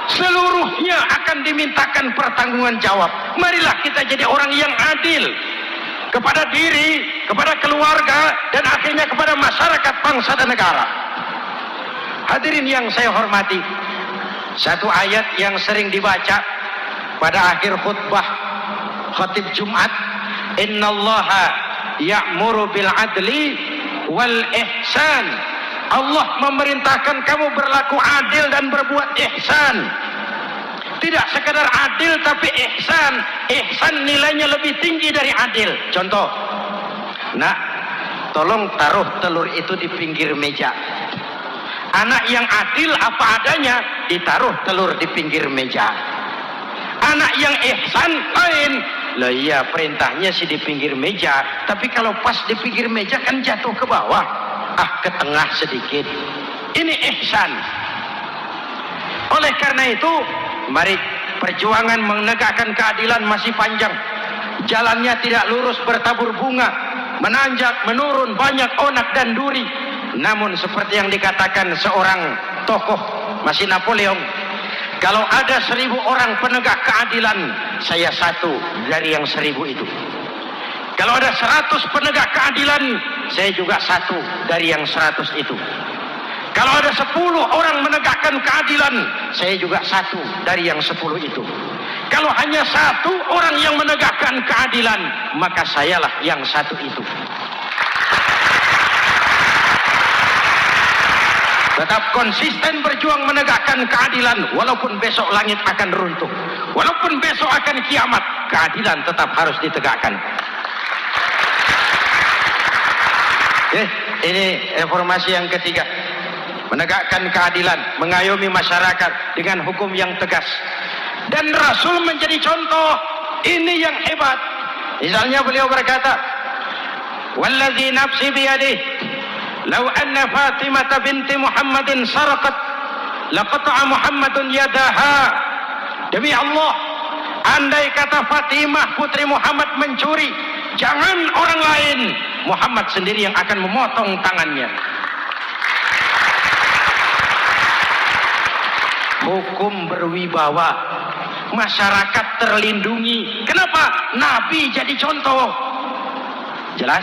Seluruhnya akan dimintakan pertanggungan jawab. Marilah kita jadi orang yang adil kepada diri, kepada keluarga, dan akhirnya kepada masyarakat, bangsa dan negara. Hadirin yang saya hormati, satu ayat yang sering dibaca pada akhir khutbah khatib Jumat, innallaha ya'muru bil adli wal ihsan. Allah memerintahkan kamu berlaku adil dan berbuat ihsan. Tidak sekadar adil tapi ihsan. Ihsan nilainya lebih tinggi dari adil. Contoh, nak, tolong taruh telur itu di pinggir meja. Anak yang adil apa adanya, ditaruh telur di pinggir meja. Anak yang ihsan lain. Lah iya, perintahnya sih di pinggir meja, tapi kalau pas di pinggir meja kan jatuh ke bawah. Ke tengah sedikit. Ini ihsan. Oleh karena itu, mari, perjuangan menegakkan keadilan masih panjang. Jalannya tidak lurus bertabur bunga, menanjak, menurun, banyak onak dan duri. Namun seperti yang dikatakan seorang tokoh, masih Napoleon, kalau ada 1000 orang penegak keadilan, saya satu dari yang 1000 itu. Kalau ada 100 penegak keadilan, saya juga satu dari yang 100 itu. Kalau ada 10 orang menegakkan keadilan, saya juga satu dari yang 10 itu. Kalau hanya 1 orang yang menegakkan keadilan, maka sayalah yang 1 itu. Tetap konsisten berjuang menegakkan keadilan, walaupun besok langit akan runtuh, walaupun besok akan kiamat, keadilan tetap harus ditegakkan. Ini reformasi yang ketiga, menegakkan keadilan, mengayomi masyarakat dengan hukum yang tegas. Dan Rasul menjadi contoh. Ini yang hebat. Misalnya beliau berkata, wallazi nafsi biyadih, law anna Fatimah binti Muhammadin sarqat laqata'a Muhammadun yadaha. Demi Allah, andai kata Fatimah putri Muhammad mencuri, jangan orang lain, Muhammad sendiri yang akan memotong tangannya. Hukum berwibawa, masyarakat terlindungi. Kenapa? Nabi jadi contoh. Jelas?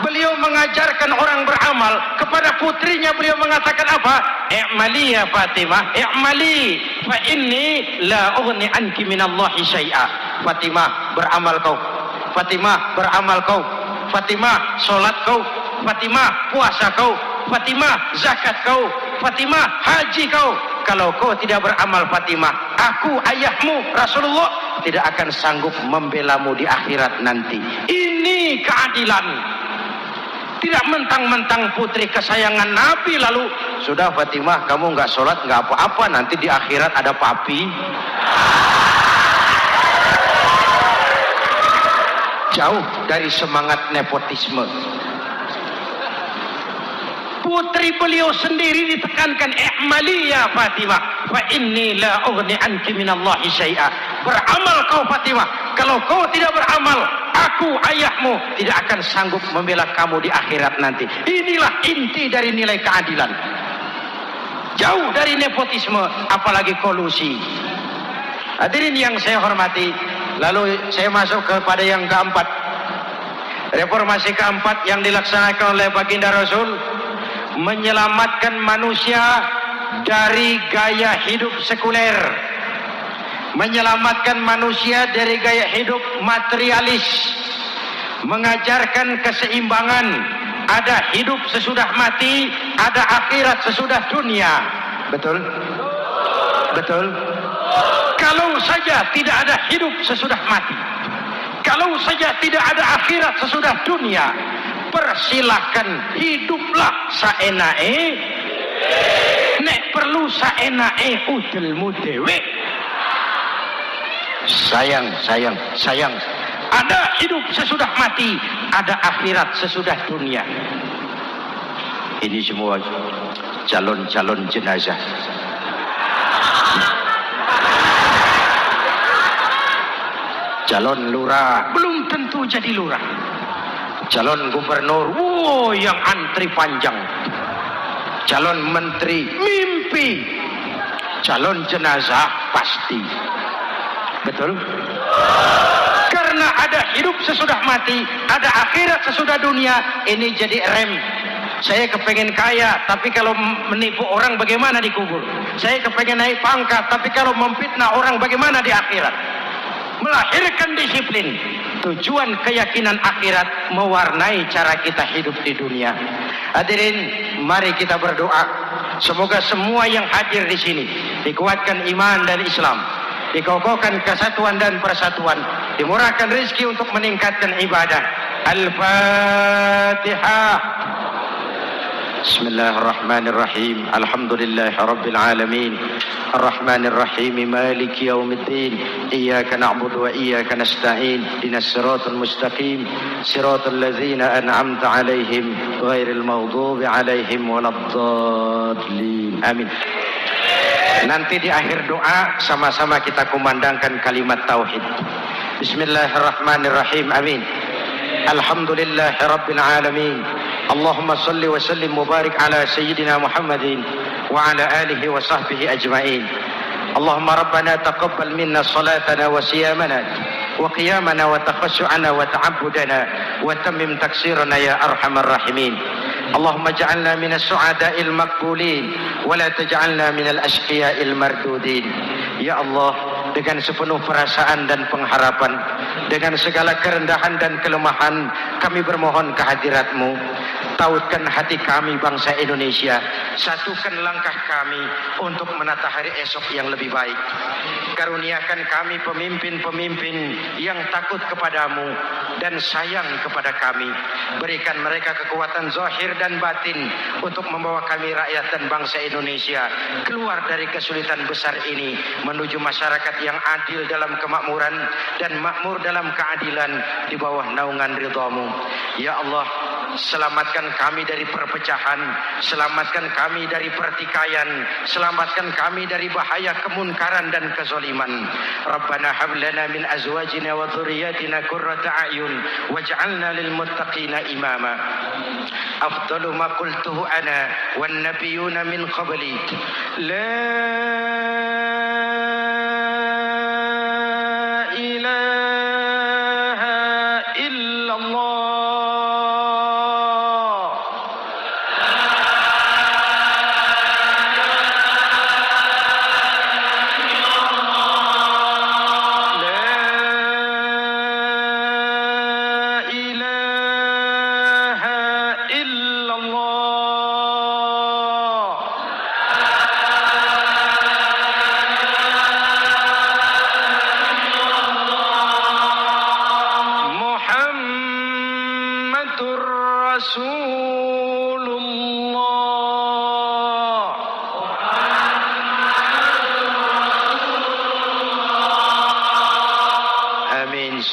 Beliau mengajarkan orang beramal. Kepada putrinya beliau mengatakan apa? I'mali ya Fatimah, i'mali fa inni la ughni anki minallahi syai'a. Fatimah, beramal kau. Fatimah, beramal kau. Fatimah, solat kau. Fatimah, puasa kau. Fatimah, zakat kau. Fatimah, haji kau. Kalau kau tidak beramal Fatimah, aku ayahmu Rasulullah tidak akan sanggup membelamu di akhirat nanti. Ini keadilan. Tidak mentang-mentang putri kesayangan Nabi lalu sudah Fatimah kamu nggak sholat nggak apa-apa, nanti di akhirat ada papi. Jauh dari semangat nepotisme. Putri beliau sendiri ditekankan, i'mali ya Fatimah fa inni la ughni anki minallahi syai'a. Beramal kau Fatimah, kalau kau tidak beramal, aku ayahmu tidak akan sanggup membela kamu di akhirat nanti. Inilah inti dari nilai keadilan. Jauh dari nepotisme, apalagi kolusi. Hadirin yang saya hormati, lalu saya masuk kepada yang keempat. Reformasi keempat yang dilaksanakan oleh baginda Rasul, menyelamatkan manusia dari gaya hidup sekuler, menyelamatkan manusia dari gaya hidup materialis, mengajarkan keseimbangan, ada hidup sesudah mati, ada akhirat sesudah dunia. Betul? Betul? Kalau saja tidak ada hidup sesudah mati, kalau saja tidak ada akhirat sesudah dunia, persilahkan hiduplah saenae, nek perlu saenae udelmu dewe. Sayang. Ada hidup sesudah mati, ada akhirat sesudah dunia. Ini semua calon-calon jenazah. Calon lurah belum tentu jadi lurah. Calon gubernur, yang antri panjang. Calon menteri, mimpi. Calon jenazah, pasti. Betul? Karena ada hidup sesudah mati, ada akhirat sesudah dunia. Ini jadi rem. Saya kepengen kaya, tapi kalau menipu orang bagaimana dikubur? Saya kepengen naik pangkat, tapi kalau memfitnah orang bagaimana di akhirat? Melahirkan disiplin. Tujuan keyakinan akhirat mewarnai cara kita hidup di dunia. Hadirin, mari kita berdoa. Semoga semua yang hadir di sini dikuatkan iman dan Islam, dikokohkan kesatuan dan persatuan, dimurahkan rezeki untuk meningkatkan ibadah. Al-Fatihah. Bismillahirrahmanirrahim. Alhamdulillahirabbil alamin. Arrahmanir rahim. Maliki yaumiddin. Iyyaka na'budu wa iyyaka nasta'in. Ihdinas siratal mustaqim. Siratal ladzina an'amta 'alaihim ghairil maghdubi 'alaihim waladdallin. Amin. Nanti di akhir doa sama-sama kita kumandangkan kalimat tauhid. Bismillahirrahmanirrahim. Amin. Alhamdulillahirabbil alamin. Allahumma salli wa sallim mubarak ala sayyidina Muhammadin wa ala alihi wa sahbihi ajma'in. Allahumma rabbana taqabbal minna salatana wa siyamana wa qiyamana wa takhashu'ana wa ta'abbudana wa tammim taksirana ya arhamar rahimin. Allahumma ja'alna minas su'ada'il maqbulin wa la taj'alna minal ashqiya'il mardudin. Ya Allah, dengan sepenuh perasaan dan pengharapan, dengan segala kerendahan dan kelemahan, kami bermohon kehadirat-Mu. Tautkan hati kami bangsa Indonesia, satukan langkah kami untuk menata hari esok yang lebih baik. Karuniakan kami pemimpin-pemimpin yang takut kepadamu dan sayang kepada kami. Berikan mereka kekuatan zahir dan batin untuk membawa kami rakyat dan bangsa Indonesia keluar dari kesulitan besar ini menuju masyarakat yang adil dalam kemakmuran dan makmur dalam keadilan di bawah naungan ridha-Mu. Ya Allah, selamatkan kami dari perpecahan, selamatkan kami dari pertikaian, selamatkan kami dari bahaya kemunkaran dan kezaliman. Rabbana hab lana min azwajina wa dhurriyyatina qurrata a'yun waj'alna lil muttaqina imama. Afdalu ma qultuhu ana wan nabiyyuna min qabli. La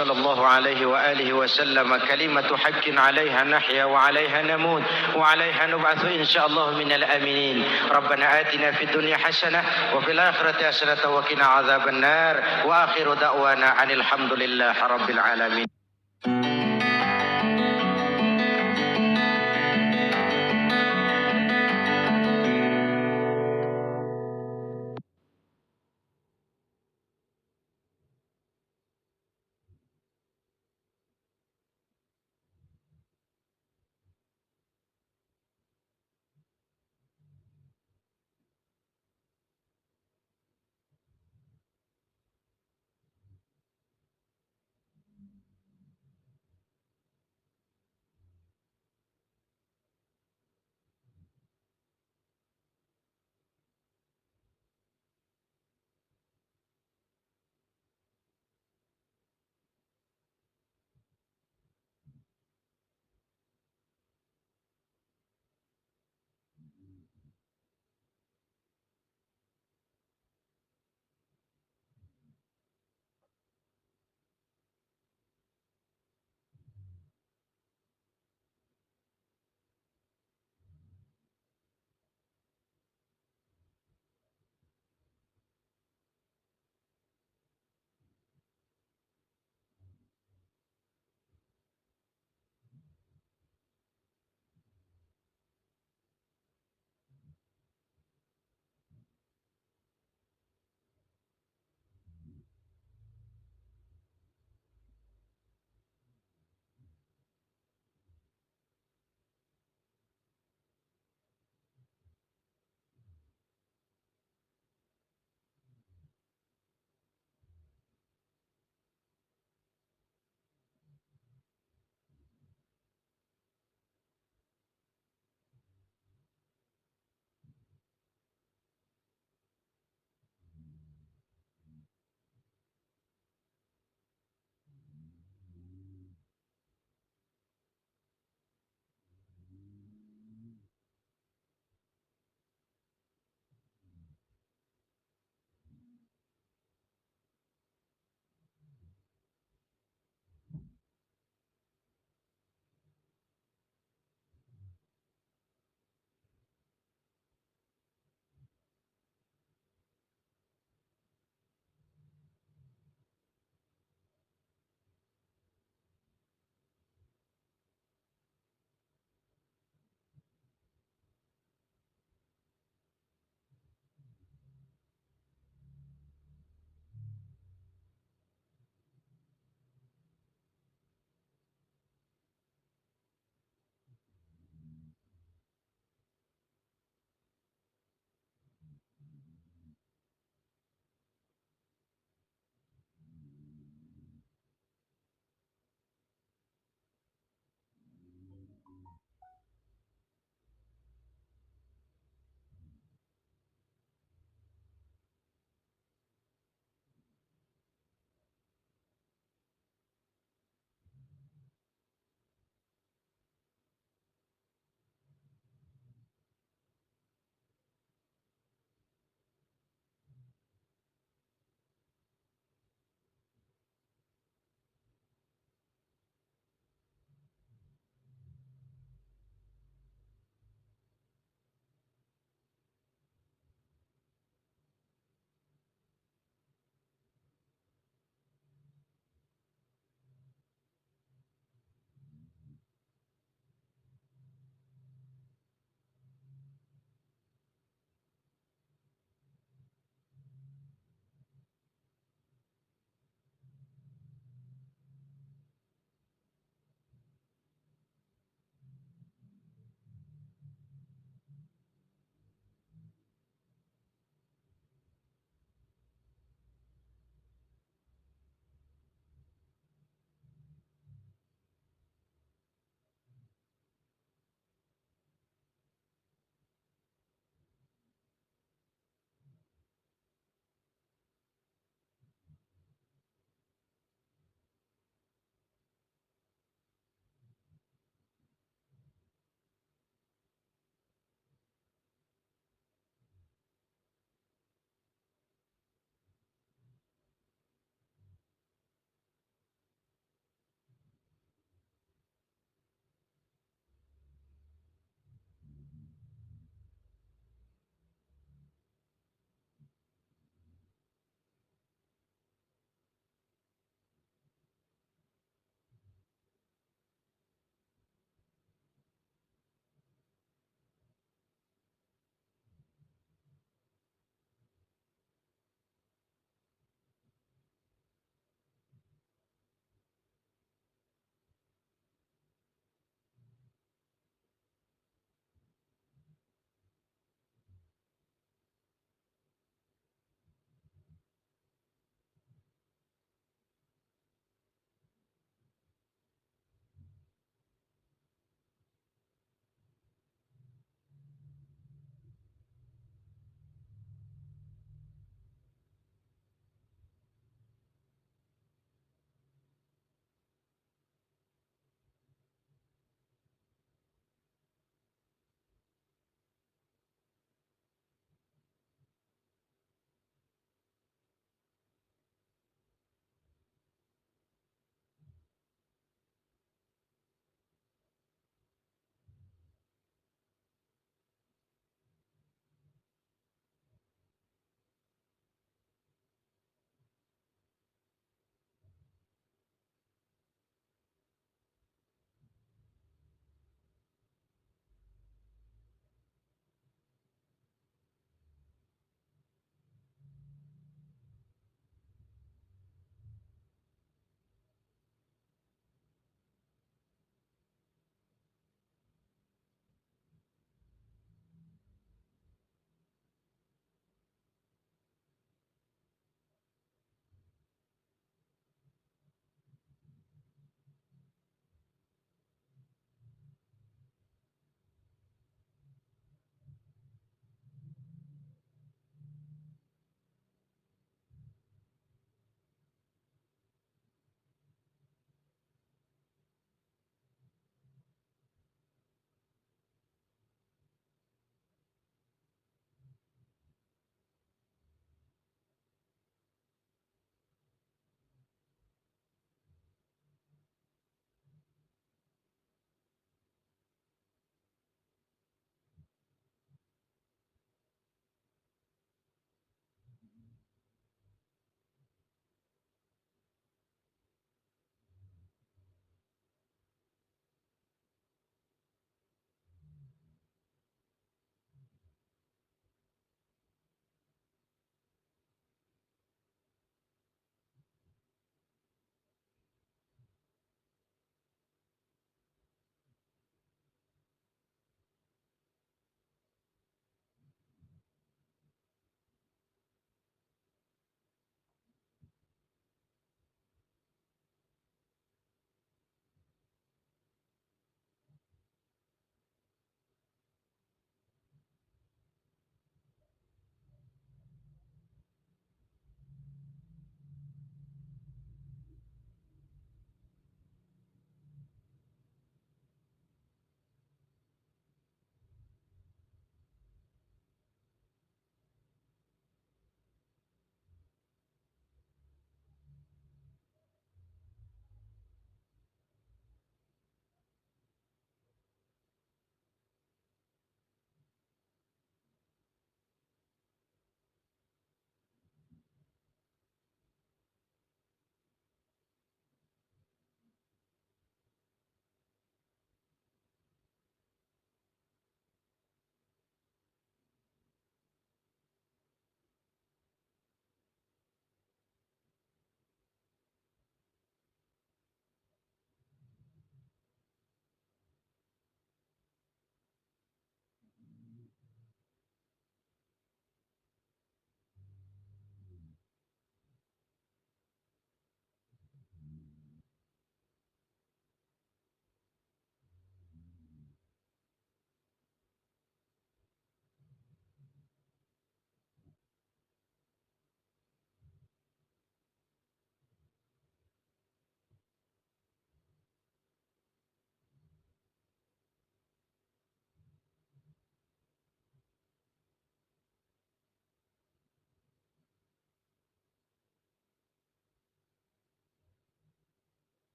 صلى الله عليه وآله وسلم كلمة حق عليها نحيا وعليها نموت وعليها نبعث إن شاء الله من الآمنين. ربنا آتنا في الدنيا حسنة وفي الآخرة حسنة وقنا عذاب النار وآخر دعوانا عن الحمد لله رب العالمين.